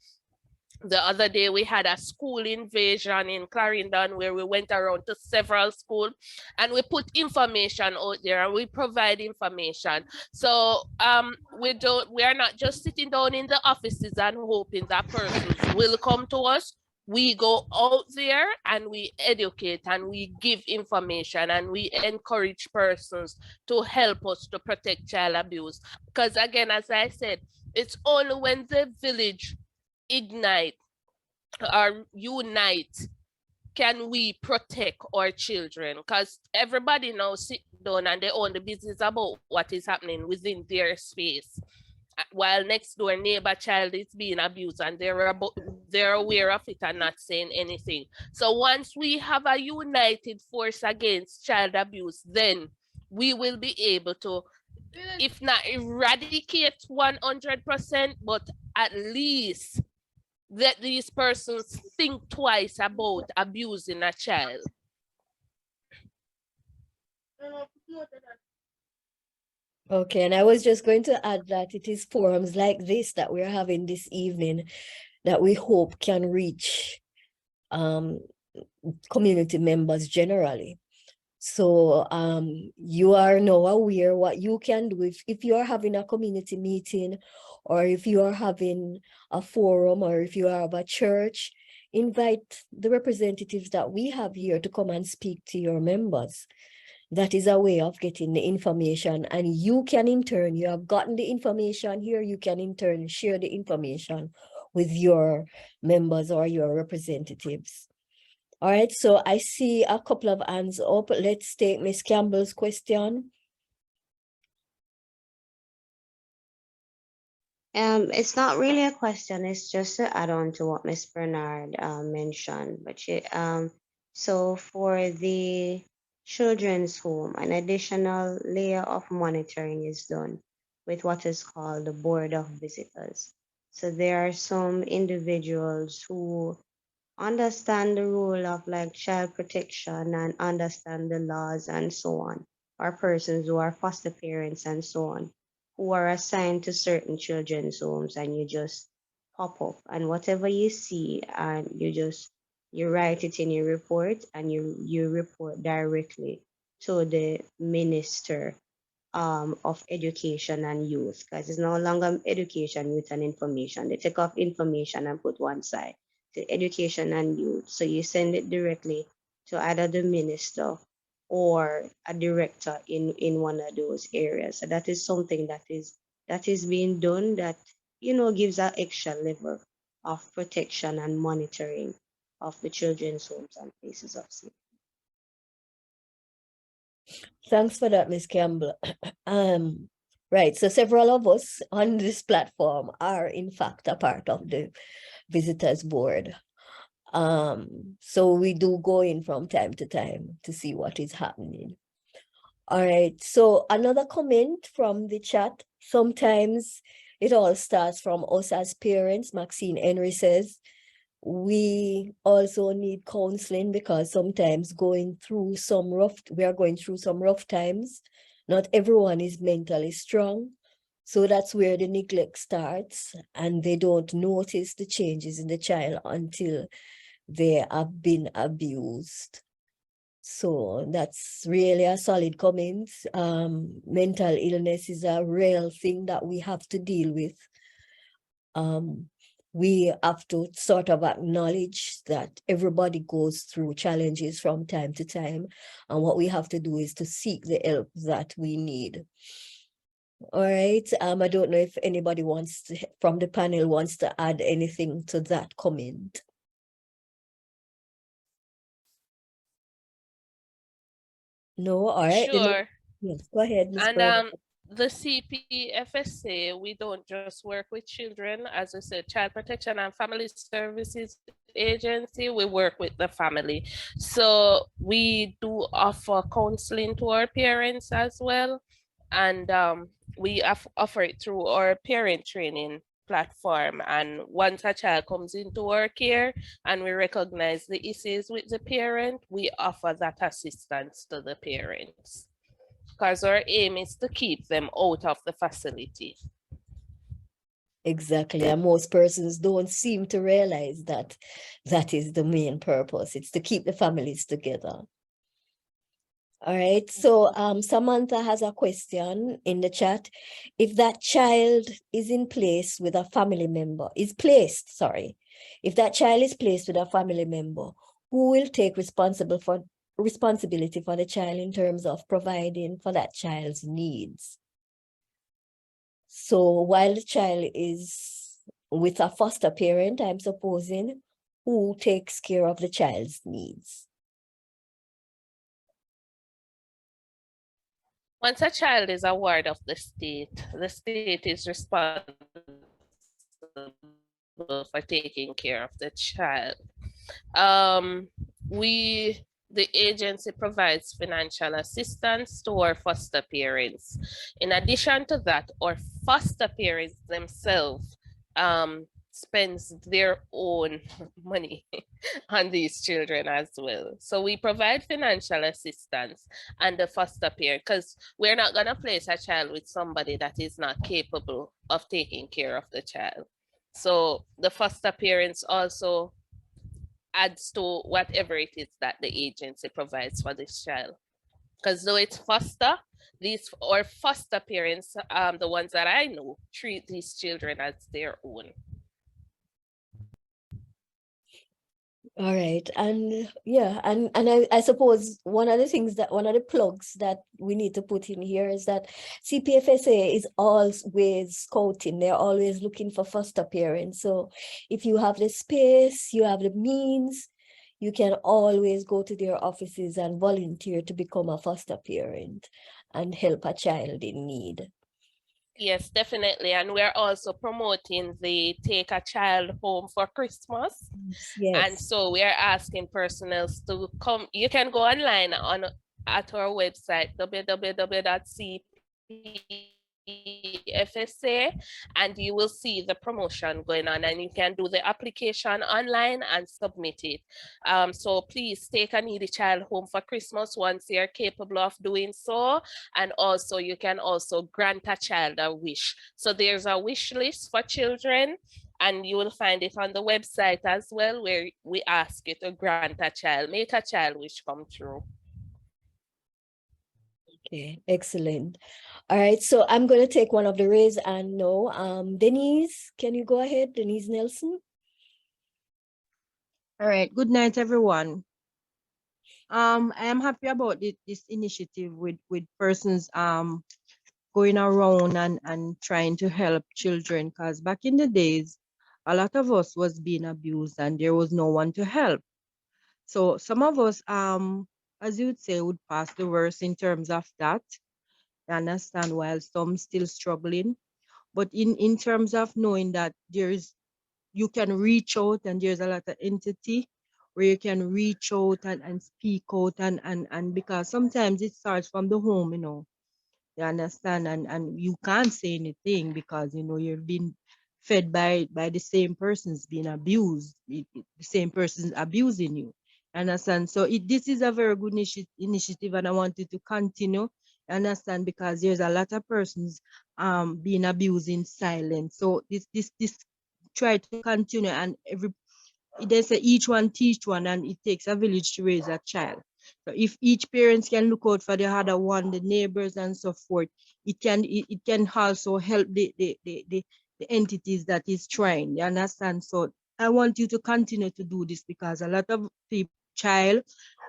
The other day we had a school invasion in Clarendon where we went around to several schools and we put information out there and we provide information. So we are not just sitting down in the offices and hoping that persons will come to us. We go out there and we educate and we give information and we encourage persons to help us to protect child abuse. Because again, as I said, it's only when the village ignite or unite can we protect our children, because everybody now sit down and they own the business about what is happening within their space, while next door neighbor child is being abused and they're aware of it and not saying anything. So once we have a united force against child abuse, then we will be able to, if not eradicate 100%, but at least let these persons think twice about abusing a child. Okay, and I was just going to add that it is forums like this that we're having this evening that we hope can reach community members generally. So you are now aware what you can do if you are having a community meeting, or if you are having a forum, or if you have a church, invite the representatives that we have here to come and speak to your members. That is a way of getting the information, and you can in turn, you have gotten the information here, you can in turn share the information with your members or your representatives. All right, so I see a couple of hands up. Let's take Ms. Campbell's question. It's not really a question, it's just to add on to what Ms. Bernard mentioned. But so for the children's home, an additional layer of monitoring is done with what is called the Board of Visitors. So there are some individuals who understand the role of like child protection and understand the laws and so on, or persons who are foster parents and so on, who are assigned to certain children's homes, and you just pop up and whatever you see and you write it in your report and you report directly to the Minister of Education and Youth, because it's no longer education, youth and information. They take off information and put one side to education and youth. So you send it directly to either the minister or a director in one of those areas. So that is something that is being done that, you know, gives an extra level of protection and monitoring of the children's homes and places of safety. Thanks for that, Ms. Campbell. Right, so several of us on this platform are in fact a part of the Visitors Board. So we do go in from time to time to see what is happening. All right, so another comment from the chat. Sometimes it all starts from us as parents. Maxine Henry says, we also need counseling because sometimes we are going through some rough times. Not everyone is mentally strong. So that's where the neglect starts, and they don't notice the changes in the child until they have been abused. So that's really a solid comment. Mental illness is a real thing that we have to deal with. we have to sort of acknowledge that everybody goes through challenges from time to time. And what we have to do is to seek the help that we need. All right. I don't know if anybody wants to, from the panel wants to add anything to that comment. No, all right. Sure. Yes, go ahead, Ms. And Bernard. the CPFSA, we don't just work with children, as I said, Child Protection and Family Services Agency, we work with the family. So we do offer counseling to our parents as well. And we offer it through our parent training platform. And once a child comes into our care and we recognize the issues with the parent, we offer that assistance to the parents, because our aim is to keep them out of the facility. Exactly. And most persons don't seem to realize that that is the main purpose. It's to keep the families together. All right. So Samantha has a question in the chat. If that child is in place with a family member, if that child is placed with a family member, who will take responsibility for the child in terms of providing for that child's needs? So while the child is with a foster parent, I'm supposing, who takes care of the child's needs? Once a child is a ward of the state is responsible for taking care of the child. The agency provides financial assistance to our foster parents. In addition to that, our foster parents themselves spends their own money on these children as well. So we provide financial assistance and the foster parent, because we're not going to place a child with somebody that is not capable of taking care of the child. So the foster parents also adds to whatever it is that the agency provides for this child. Because though it's foster, these or foster parents, the ones that I know, treat these children as their own. All right. And yeah, and I suppose one of the plugs that we need to put in here is that CPFSA is always scouting. They're always looking for foster parents. So if you have the space, you have the means, you can always go to their offices and volunteer to become a foster parent and help a child in need. Yes, definitely. And we're also promoting the Take a Child Home for Christmas. Yes. And so we're asking personnel to come. You can go online at our website, www.cpfsa, and you will see the promotion going on, and you can do the application online and submit it. So please take a needy child home for Christmas once you're capable of doing so. And also you can also grant a child a wish. So there's a wish list for children, and you will find it on the website as well, where we ask you to grant a child, make a child wish come true. Okay, excellent. All right, so I'm going to take one of the raise and no. Denise, can you go ahead? Denise Nelson. All right, good night, everyone. I am happy about this initiative with persons going around and trying to help children, because back in the days, a lot of us was being abused and there was no one to help. So some of us, as you would say, would pass the worst in terms of that. I understand, while some still struggling. But in terms of knowing that you can reach out, and there's a lot of entity where you can reach out and speak out, and because sometimes it starts from the home, you understand, and you can't say anything because you're being fed by the same persons being abused, the same persons abusing you, understand. So this is a very good initiative, and I wanted to continue, understand, because there's a lot of persons being abused in silence. So this try to continue, and they say each one teach one, and it takes a village to raise a child. So if each parent can look out for the other one, the neighbors and so forth, it can also help the entities that is trying. You understand? So I want you to continue to do this because a lot of people, child,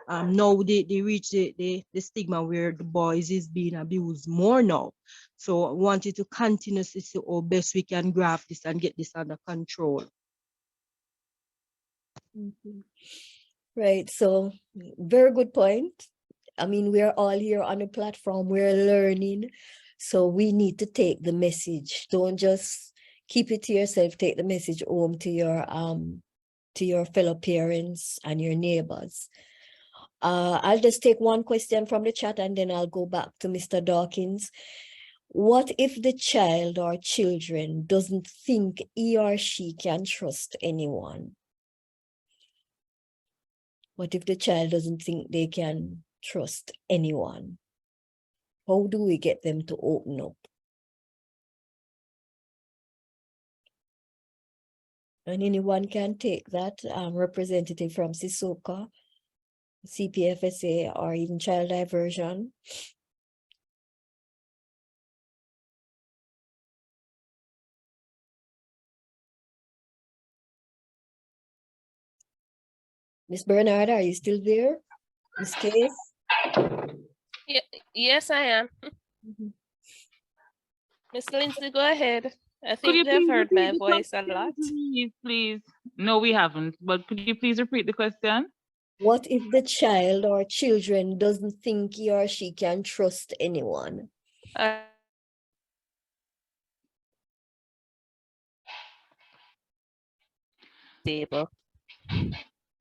now they reach the stigma where the boys is being abused more now. So I want you to continue to see how best we can grasp this and get this under control. Right. So very good point. I mean, we're all here on a platform, we're learning. So we need to take the message. Don't just keep it to yourself, take the message home to your fellow parents and your neighbors. I'll just take one question from the chat and then I'll go back to Mr. Dawkins. What if the child or children doesn't think he or she can trust anyone? What if the child doesn't think they can trust anyone? How do we get them to open up? And anyone can take that, representative from Sissoka, CPFSA, or even Child Diversion. Miss Bernard, are you still there? Miss Case? Yes, I am. Miss Lindsay, go ahead. I Could you think they've please heard repeat my the voice a question, lot. please? No, we haven't, but could you please repeat the question? What if the child or children doesn't think he or she can trust anyone? Stable.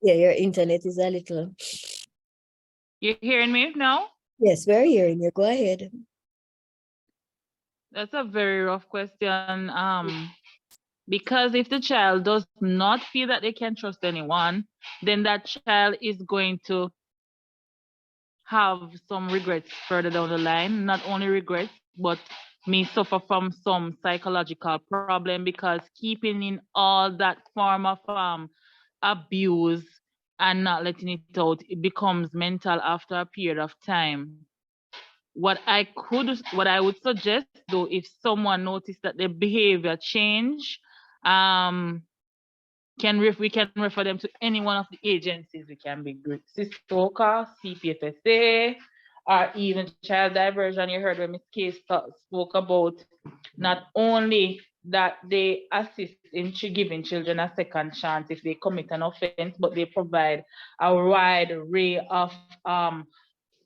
Yeah, your internet is a little. You're hearing me now? Yes, we're hearing you. Go ahead. That's a very rough question. Because if the child does not feel that they can trust anyone, then that child is going to have some regrets further down the line. Not only regrets, but may suffer from some psychological problem, because keeping in all that form of abuse and not letting it out, it becomes mental after a period of time. What I would suggest though, if someone noticed that their behavior change, we can refer them to any one of the agencies. We can be Sissoka, CPFSA, or even Child Diversion. You heard when Ms. Case spoke about not only that they assist in giving children a second chance if they commit an offense, but they provide a wide array of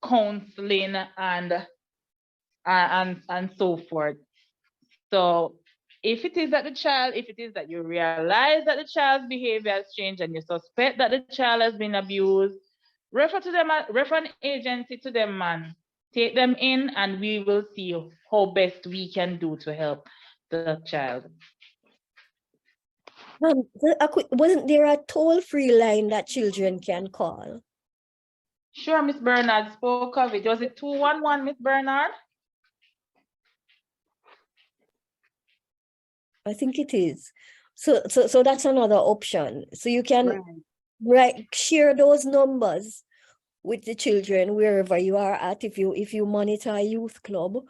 counseling and so forth. So if it is that you realize that the child's behavior has changed and you suspect that the child has been abused, refer an agency to them, man. Take them in and we will see how best we can do to help the child. Wasn't there a toll-free line that children can call? Sure, Miss Bernard spoke of it. Was it 211, Miss Bernard? I think it is. So that's another option. So you can share those numbers with the children wherever you are at. If you monitor a youth club,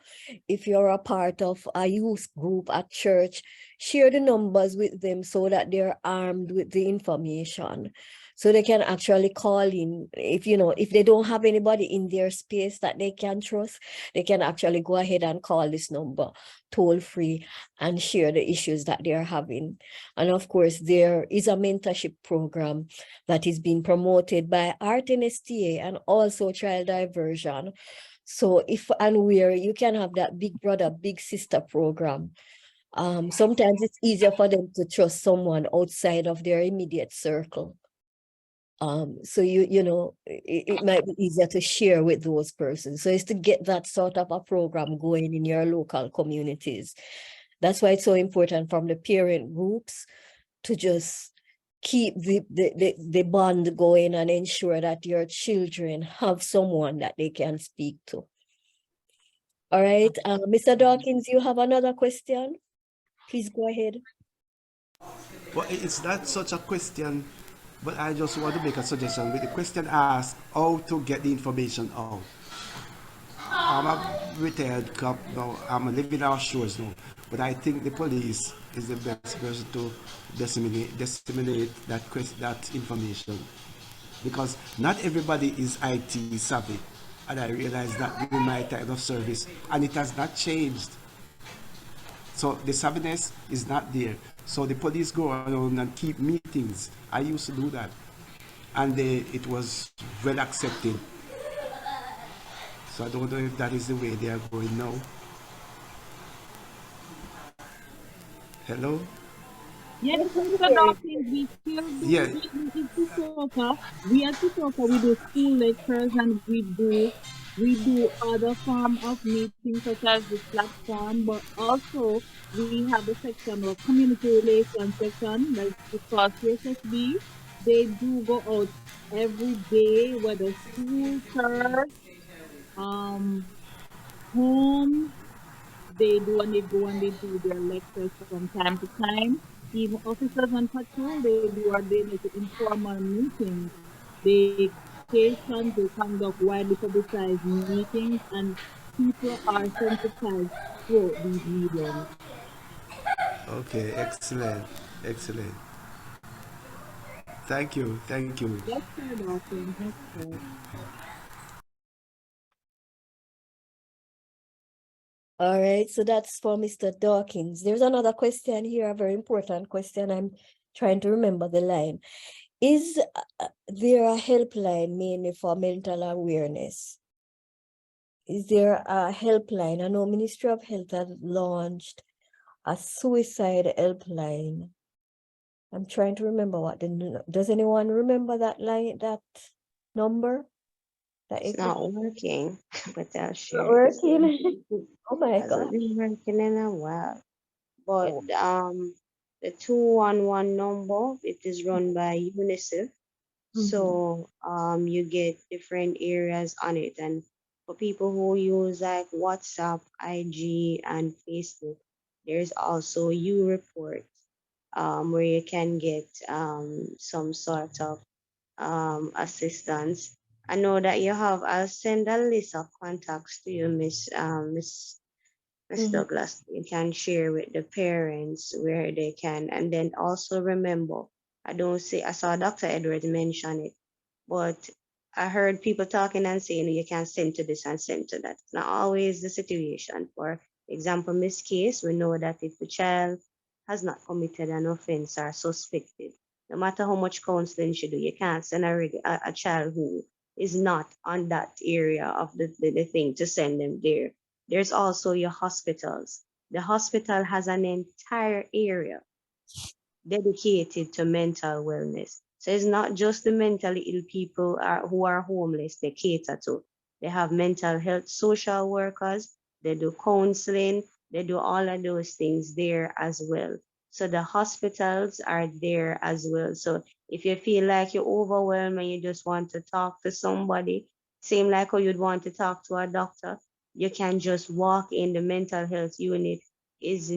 if you're a part of a youth group at church, share the numbers with them so that they're armed with the information, so they can actually call in. If they don't have anybody in their space that they can trust, they can actually go ahead and call this number toll free and share the issues that they're having. And of course, there is a mentorship program that is being promoted by Art NSTA and also Child Diversion. So if and where you can have that big brother, big sister program. Sometimes it's easier for them to trust someone outside of their immediate circle. So it might be easier to share with those persons. So it's to get that sort of a program going in your local communities. That's why it's so important from the parent groups to just keep the bond going and ensure that your children have someone that they can speak to. All right, Mr. Dawkins, you have another question? Please go ahead. Well, it's not such a question, but I just want to make a suggestion. With the question asked, how to get the information out. retired cop now. I'm living our shores now. But I think the police is the best person to disseminate that information. Because not everybody is IT savvy. And I realize that in my time of service, and it has not changed. So the savviness is not there. So the police go around and keep meetings. I used to do that. And it was well accepted. So I don't know if that is the way they are going now. Hello? Yes, Mr. Dawkins, we still do Yeah. We at Sissoko, we do school lectures and we do other form of meetings such as the platform, but also we have a section of community relations section, like the CSSB. They do go out every day, whether school, church, home, they do and they go and they do their lectures from time to time. Even officers on patrol, they do or they make informal meetings. They stations, they conduct widely publicized meetings, and people are sensitized through these mediums. Okay, excellent. Excellent. Thank you. Thank you. That's good, Dawkins. That's good. All right, so that's for Mr. Dawkins. There's another question here, a very important question. I'm trying to remember the line. Is there a helpline mainly for mental awareness? Is there a helpline? I know Ministry of Health has launched a suicide helpline. I'm trying to remember does anyone remember that line, that number? It's not working, but I'll share. Not working? Oh my Hasn't God. been working in a while. But the 211 number, it is run by UNICEF. So you get different areas on it. And for people who use like WhatsApp, IG, and Facebook, there's also U-Report, where you can get some sort of assistance. I know that you have, I'll send a list of contacts to you, Miss Douglas. You can share with the parents where they can. And then also remember, I saw Dr. Edwards mention it, but I heard people talking and saying you can send to this and send to that. It's not always the situation. For example, Miss Case, we know that if the child has not committed an offense or suspected, no matter how much counseling she do, you can't send a child who is not on that area of the thing to send them there. There's also your hospitals. The hospital has an entire area dedicated to mental wellness. So it's not just the mentally ill people who are homeless they cater to. They have mental health social workers, they do counseling, they do all of those things there as well. So the hospitals are there as well. So if you feel like you're overwhelmed and you just want to talk to somebody, same like how you'd want to talk to a doctor, you can just walk in. The mental health unit is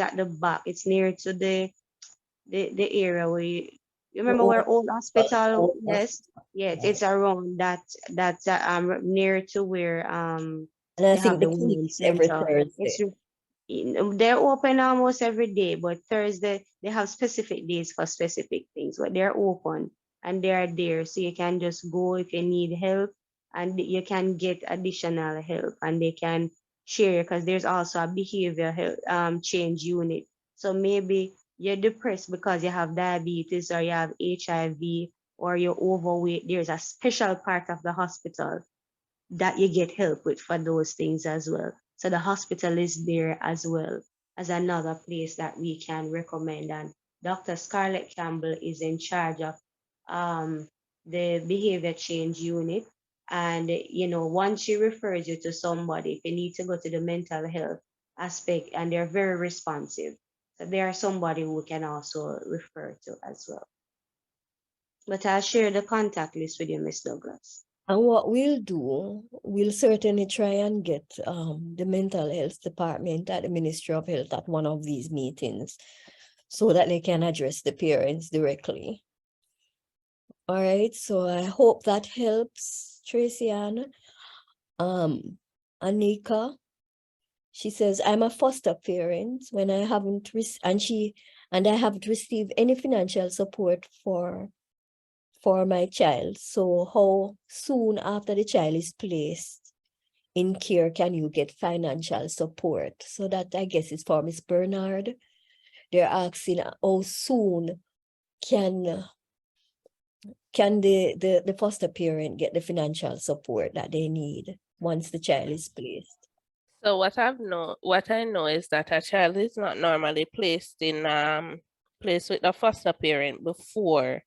at the back. It's near to the area where you remember where old hospital, yes, it's around that near to where And they I have think the the women's clinics every center. Thursday. They're open almost every day, but Thursday they have specific days for specific things, but they're open and they are there. So you can just go if you need help and you can get additional help and they can share, because there's also a behavior health, change unit. So maybe you're depressed because you have diabetes or you have HIV or you're overweight. There's a special part of the hospital that you get help with for those things as well. So the hospital is there as well as another place that we can recommend. And Dr. Scarlett Campbell is in charge of the behavior change unit. And, once she refers you to somebody, if you need to go to the mental health aspect, and they're very responsive. So they are somebody who can also refer to as well. But I'll share the contact list with you, Miss Douglas. And what we'll do, we'll certainly try and get the mental health department at the Ministry of Health at one of these meetings so that they can address the parents directly. All right, so I hope that helps, Tracy Ann. And Anika. She says, I'm a foster parent when I haven't and I haven't received any financial support for my child. So how soon after the child is placed in care can you get financial support? So that, I guess, is for Miss Bernard. They're asking how soon can the foster parent get the financial support that they need once the child is placed? So what I know is that a child is not normally placed with a foster parent before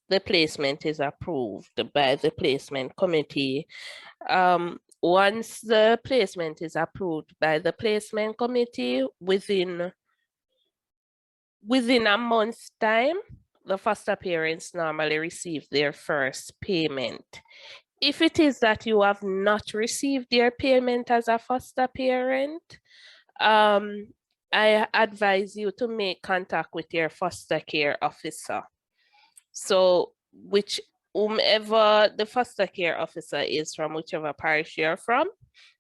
the placement is approved by the placement committee. Once the placement is approved by the placement committee, within a month's time, the foster parents normally receive their first payment. If it is that you have not received their payment as a foster parent, I advise you to make contact with your foster care officer. So whomever the foster care officer is from, whichever parish you're from,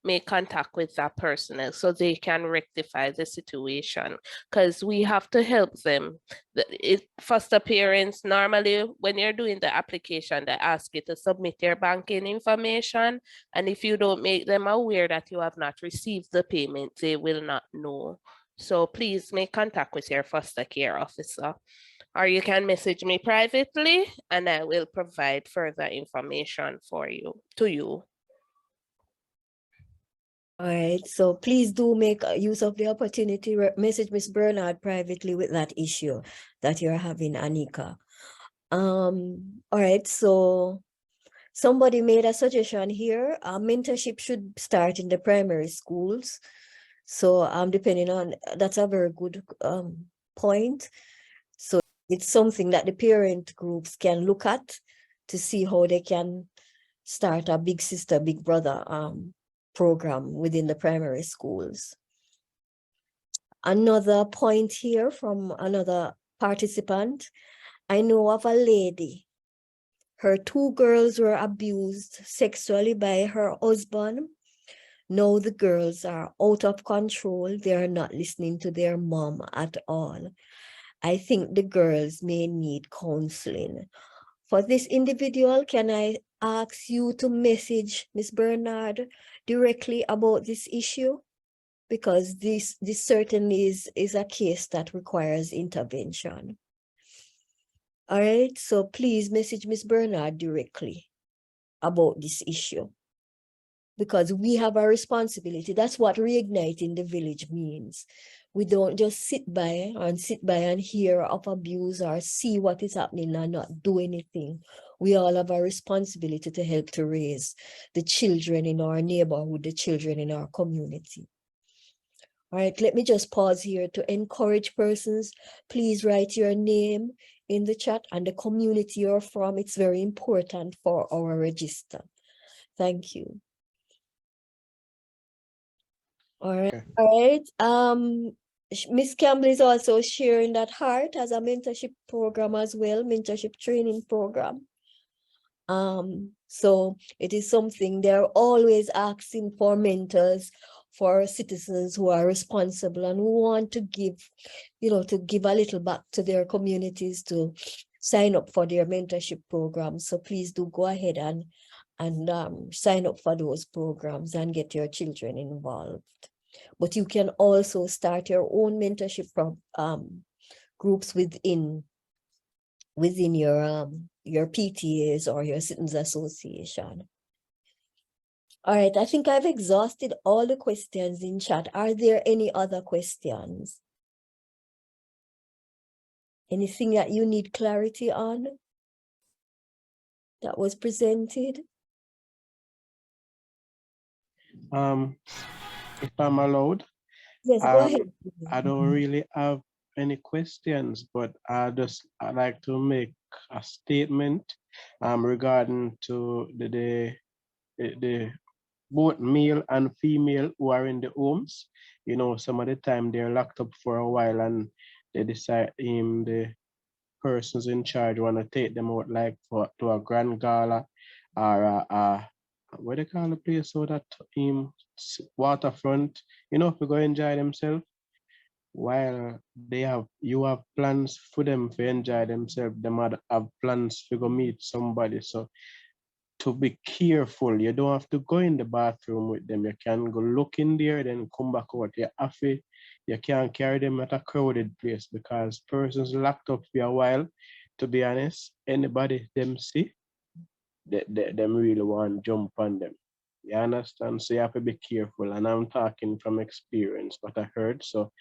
make contact with that person so they can rectify the situation, because we have to help them. Foster parents, normally when you're doing the application, they ask you to submit your banking information, and if you don't make them aware that you have not received the payment, they will not know. So please make contact with your foster care officer, or you can message me privately and I will provide further information to you. All right, so please do make use of the opportunity, message Miss Bernard privately with that issue that you're having, Anika. All right, so somebody made a suggestion here. Mentorship should start in the primary schools. So depending on, that's a very good point. So it's something that the parent groups can look at to see how they can start a big sister, big brother program within the primary schools. Another point here from another participant. I know of a lady. Her 2 girls were abused sexually by her husband. Now the girls are out of control. They are not listening to their mom at all. I think the girls may need counseling. For this individual, can I ask you to message Ms. Bernard directly about this issue? Because this certainly is a case that requires intervention. All right, so please message Ms. Bernard directly about this issue, because we have a responsibility. That's what reigniting the village means. We don't just sit by and hear of abuse or see what is happening and not do anything. We all have a responsibility to help to raise the children in our neighborhood, the children in our community. All right, let me just pause here to encourage persons. Please write your name in the chat and the community you're from. It's very important for our register. Thank you. All right. Miss Campbell is also sharing that Heart has a mentorship program as well, mentorship training program. So it is something they're always asking for mentors for citizens who are responsible and who want to give, to give a little back to their communities, to sign up for their mentorship programs. So please do go ahead and sign up for those programs and get your children involved. But you can also start your own mentorship groups within your PTAs or your citizens association. All right, I think I've exhausted all the questions in chat. Are there any other questions? Anything that you need clarity on that was presented? If I'm allowed, yes, go ahead. I don't really have any questions, but I'd like to make a statement regarding to the both male and female who are in the homes. Some of the time they're locked up for a while and they decide the persons in charge want to take them out like to a grand gala or what they call the place so that waterfront, you know, to go enjoy themselves. While you have plans for them to enjoy themselves, them have plans to go meet somebody. So to be careful, you don't have to go in the bathroom with them. You can go look in there, then come back out. You can't carry them at a crowded place because persons locked up for a while. To be honest, anybody them see, them really want to jump on them. You understand? So you have to be careful. And I'm talking from experience, what I heard. So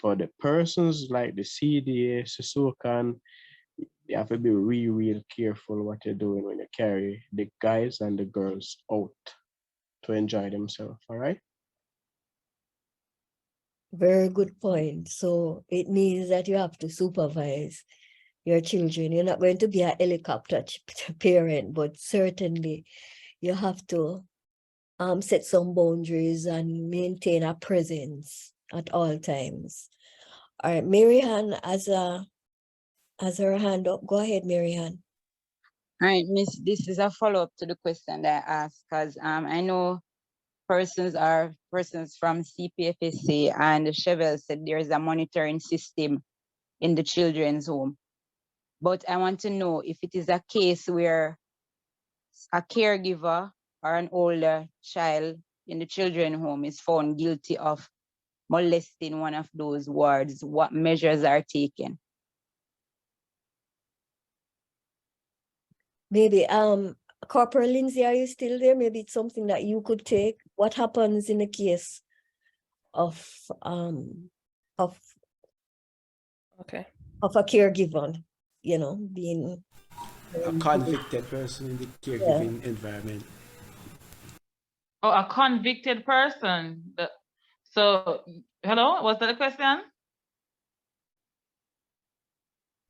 for the persons like the CDA, Sisukan, you have to be real careful what you're doing when you carry the guys and the girls out to enjoy themselves, all right? Very good point. So it means that you have to supervise your children. You're not going to be a helicopter parent, but certainly you have to set some boundaries and maintain a presence at all times. All right, Marianne has her hand up. Go ahead, Marianne. All right, Miss, this is a follow-up to the question that I asked, because I know persons from CPFSA and Chevelle said there's a monitoring system in the children's home. But I want to know if it is a case where a caregiver or an older child in the children's home is found guilty of molesting one of those wards, what measures are taken? Maybe Corporal Lindsay, are you still there? Maybe it's something that you could take. What happens in the case of a caregiver, you know, being A convicted person in the caregiving environment. Oh, a convicted person. So, hello, was that a question?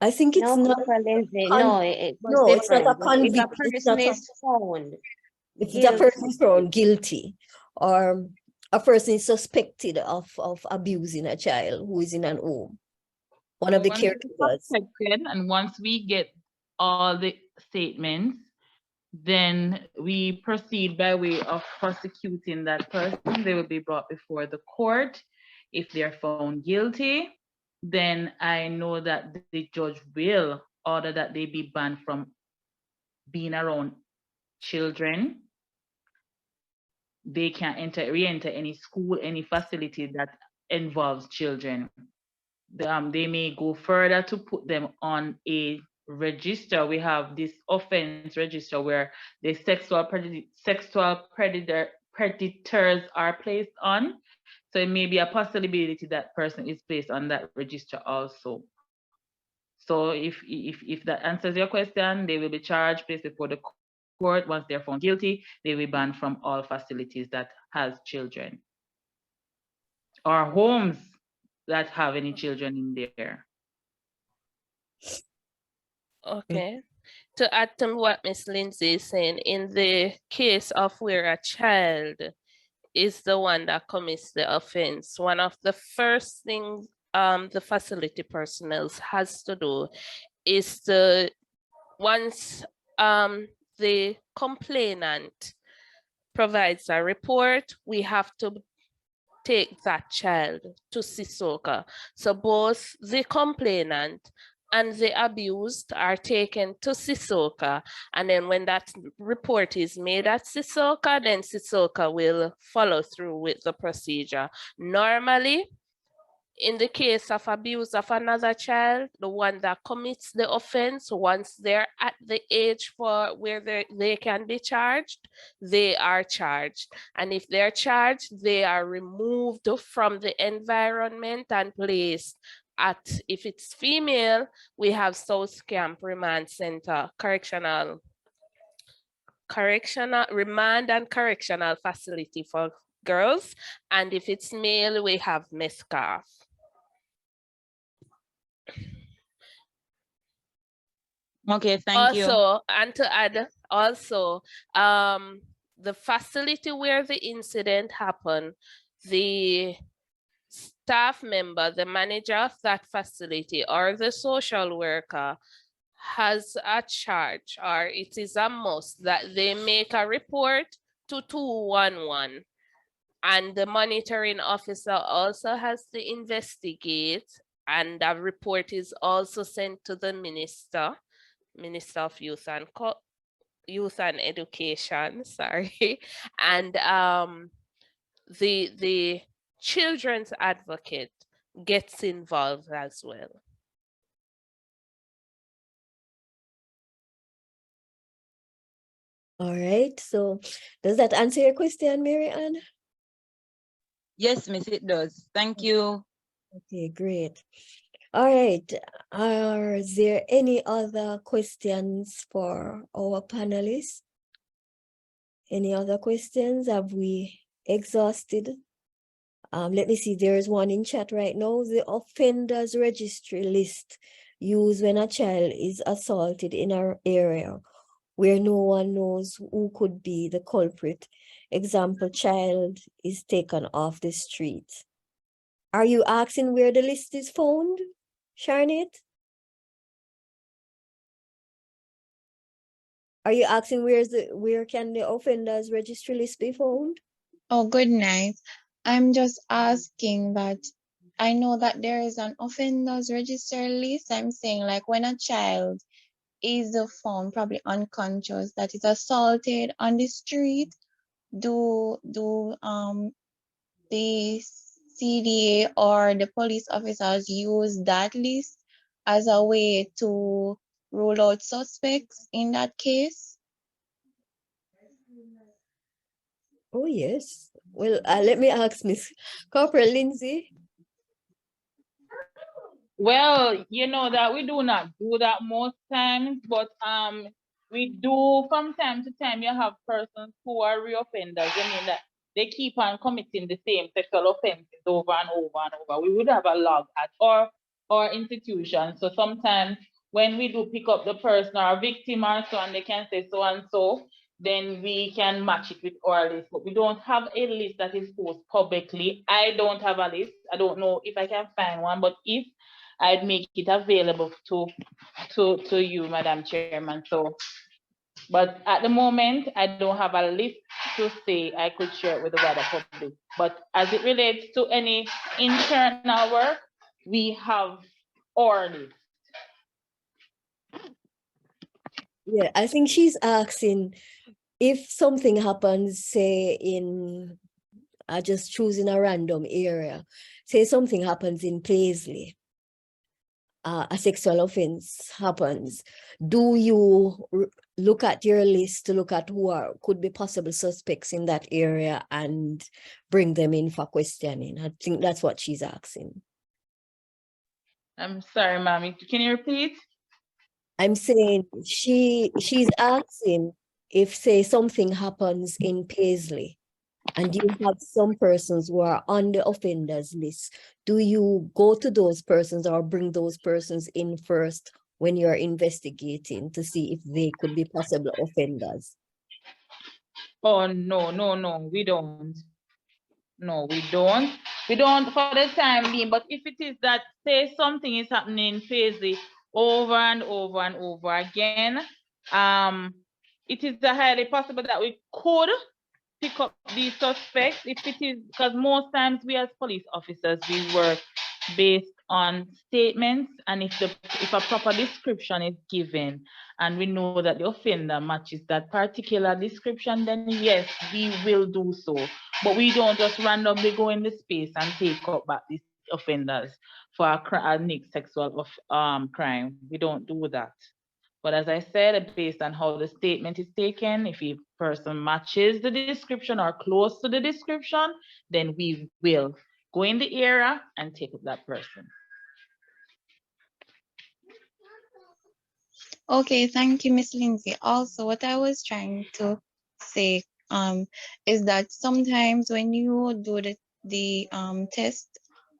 I think it's No, not. Corporal Lindsay, con- no, it was No, it's not a different. If a convict. It's person not a, is found if the person guilty, is found guilty, or a person is suspected of abusing a child who is in an home, one of the Once it's caregivers. suspected, and once we get all the statements, then we proceed by way of prosecuting that person. They will be brought before the court. If they're found guilty, then I know that the judge will order that they be banned from being around children. They can't re-enter any school, any facility that involves children. They may go further to put them on a register. We have this offense register where the sexual predators are placed on. So it may be a possibility that person is placed on that register also. So if that answers your question, they will be charged, placed before the court. Once they're found guilty, they will be banned from all facilities that has children or homes that have any children in there. Okay. To add to what Miss Lindsay is saying, in the case of where a child is the one that commits the offense, one of the first things the facility personnel has to do is to, once the complainant provides a report, we have to take that child to CISOCA. So both the complainant and the abused are taken to CISOCA. And then when that report is made at CISOCA, then CISOCA will follow through with the procedure. Normally, in the case of abuse of another child, the one that commits the offense, once they're at the age for where they can be charged, they are charged. And if they're charged, they are removed from the environment and placed at, if it's female, we have South Camp Remand Center, remand and correctional facility for girls. And if it's male, we have Metcalf. Okay, thank you. Also, and to add, also, the facility where the incident happened, the staff member, the manager of that facility, or the social worker has a charge, or it is a must that they make a report to 211 And the monitoring officer also has to investigate, and a report is also sent to the Minister of Youth and Education, sorry. And the children's advocate gets involved as well. All right, so does that answer your question, Mary Ann? Yes, Miss, it does. Thank you. Okay, great. All right, are there any other questions for our panelists? Any other questions? Have we exhausted? Let me see, there's one in chat right now. The offenders registry list used when a child is assaulted in our area where no one knows who could be the culprit. Example, child is taken off the street. Are you asking where the list is found, Sharnit? Are you asking where can the offenders registry list be found? Oh, good night. I'm just asking that I know that there is an offenders register list. I'm saying like when a child is found probably unconscious that is assaulted on the street, do the CDA or the police officers use that list as a way to rule out suspects in that case? Oh, yes. Well, let me ask Miss Corporal Lindsay. Well, you know that we do not do that most times, but we do from time to time. You have persons who are reoffenders. I mean that they keep on committing the same sexual offenses over and over and over. We would have a log at our institution. So sometimes when we do pick up the person or a victim or so, and they can say so and so, then we can match it with our list. But we don't have a list that is posted publicly. I don't have a list. I don't know if I can find one, but if I'd make it available to you, Madam Chairman. So, but at the moment, I don't have a list to say I could share it with the wider public. But as it relates to any internal work, we have our list. Yeah, I think she's asking if something happens, say in, just choosing a random area, say something happens in Paisley, a sexual offense happens, do you look at your list to look at who could be possible suspects in that area and bring them in for questioning? I think that's what she's asking. I'm sorry, Mommy. Can you repeat? I'm saying she's asking if, say, something happens in Paisley and you have some persons who are on the offenders list, do you go to those persons or bring those persons in first when you're investigating to see if they could be possible offenders? Oh, no, we don't. No, we don't. We don't for the time being, but if it is that, say something is happening in Paisley over and over and over again, it is highly possible that we could pick up these suspects if it is, because most times we as police officers, we work based on statements, and if a proper description is given and we know that the offender matches that particular description, then yes, we will do so. But we don't just randomly go in the space and take up back these offenders for a next sexual crime. We don't do that. But as I said, based on how the statement is taken, if a person matches the description or close to the description, then we will go in the area and take up that person. Okay, thank you, Miss Lindsay. Also, what I was trying to say is that sometimes when you do the test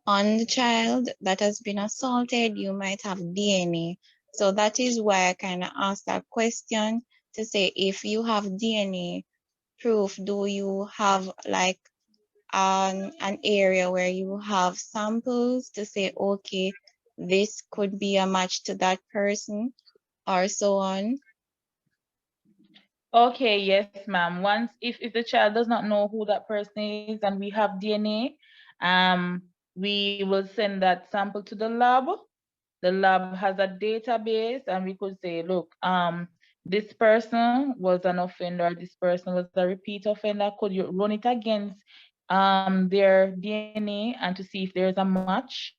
on the child that has been assaulted, you might have DNA. So that is why I kind of asked that question to say, if you have DNA proof, do you have like an area where you have samples to say, okay, this could be a match to that person or so on? Okay, yes, ma'am. Once, if the child does not know who that person is and we have DNA, we will send that sample to the lab. The lab has a database and we could say, look, this person was an offender, this person was a repeat offender. Could you run it against their DNA and to see if there's a match?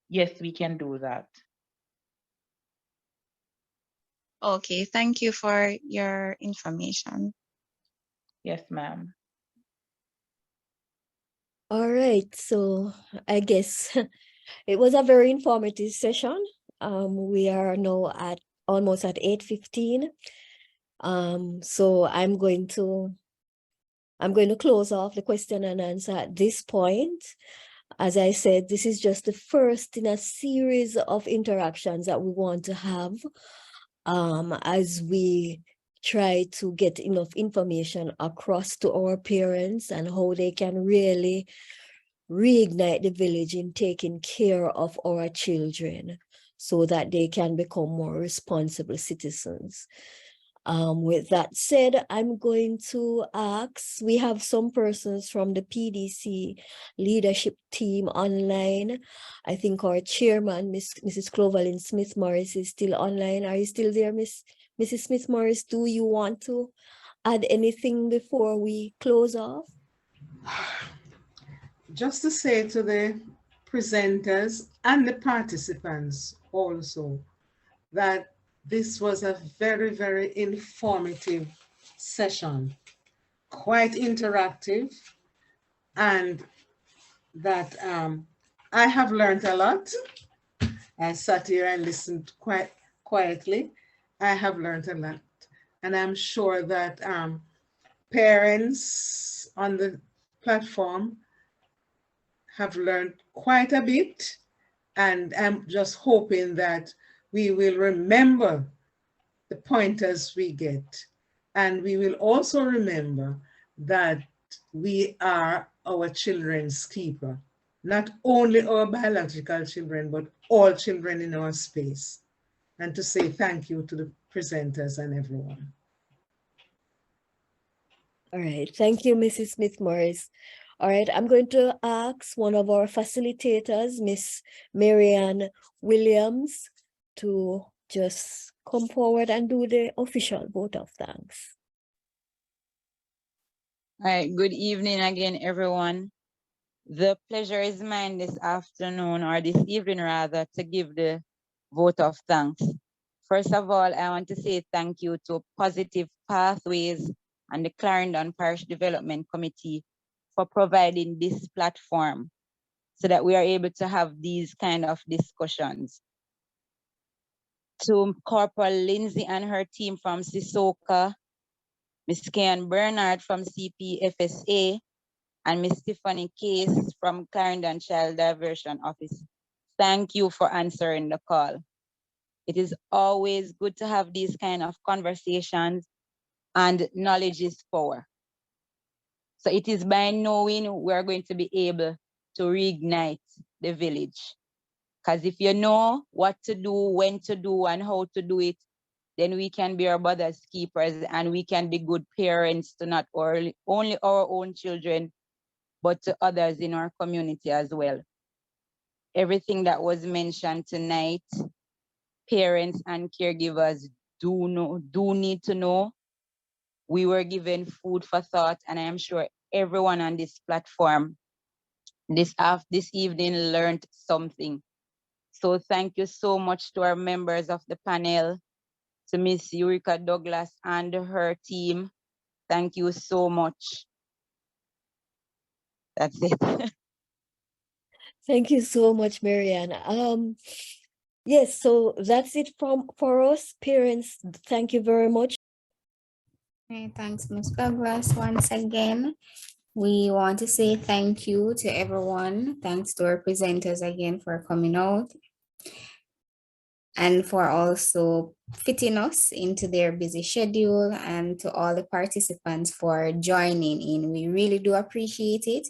Yes, we can do that. Okay, thank you for your information. Yes, ma'am. All right, so I guess it was a very informative session. We are now at almost at 8:15. So I'm going to close off the question and answer at this point. As I said, this is just the first in a series of interactions that we want to have as we try to get enough information across to our parents and how they can really reignite the village in taking care of our children so that they can become more responsible citizens. With that said, I'm going to ask, we have some persons from the PDC leadership team online. I think our chairman, Mrs. Clovelyn Smith-Morris, is still online. Are you still there, Mrs. Smith-Morris? Do you want to add anything before we close off? Just to say to the presenters and the participants also that this was a very, very informative session, quite interactive, and that I have learned a lot. I sat here and listened quite quietly. I have learned a lot, and I'm sure that parents on the platform have learned quite a bit, and I'm just hoping that we will remember the pointers we get, and we will also remember that we are our children's keeper, not only our biological children, but all children in our space. And to say thank you to the presenters and everyone. All right, thank you, Mrs. Smith-Morris. All right, I'm going to ask one of our facilitators, Miss Marianne Williams, to just come forward and do the official vote of thanks. All right, good evening again, everyone. The pleasure is mine this afternoon, or this evening rather, to give the vote of thanks. First of all, I want to say thank you to Positive Pathways and the Clarendon Parish Development Committee for providing this platform so that we are able to have these kind of discussions. To Corporal Lindsay and her team from CISOCA, Ms. Kian Bernard from CPFSA, and Ms. Stephanie Case from Clarendon Child Diversion Office. Thank you for answering the call. It is always good to have these kind of conversations, and knowledge is power. So it is by knowing we're going to be able to reignite the village. Because if you know what to do, when to do, and how to do it, then we can be our brother's keepers, and we can be good parents to not only our own children, but to others in our community as well. Everything that was mentioned tonight, parents and caregivers do need to know. We were given food for thought, and I am sure everyone on this platform this evening learned something. So thank you so much to our members of the panel, to Miss Eureka Douglas and her team. Thank you so much. That's it. Thank you so much, Marianne. Yes, so that's it for us. Parents, thank you very much. Okay, thanks, Ms. Douglas. Once again, we want to say thank you to everyone. Thanks to our presenters again for coming out and for also fitting us into their busy schedule, and to all the participants for joining in. We really do appreciate it.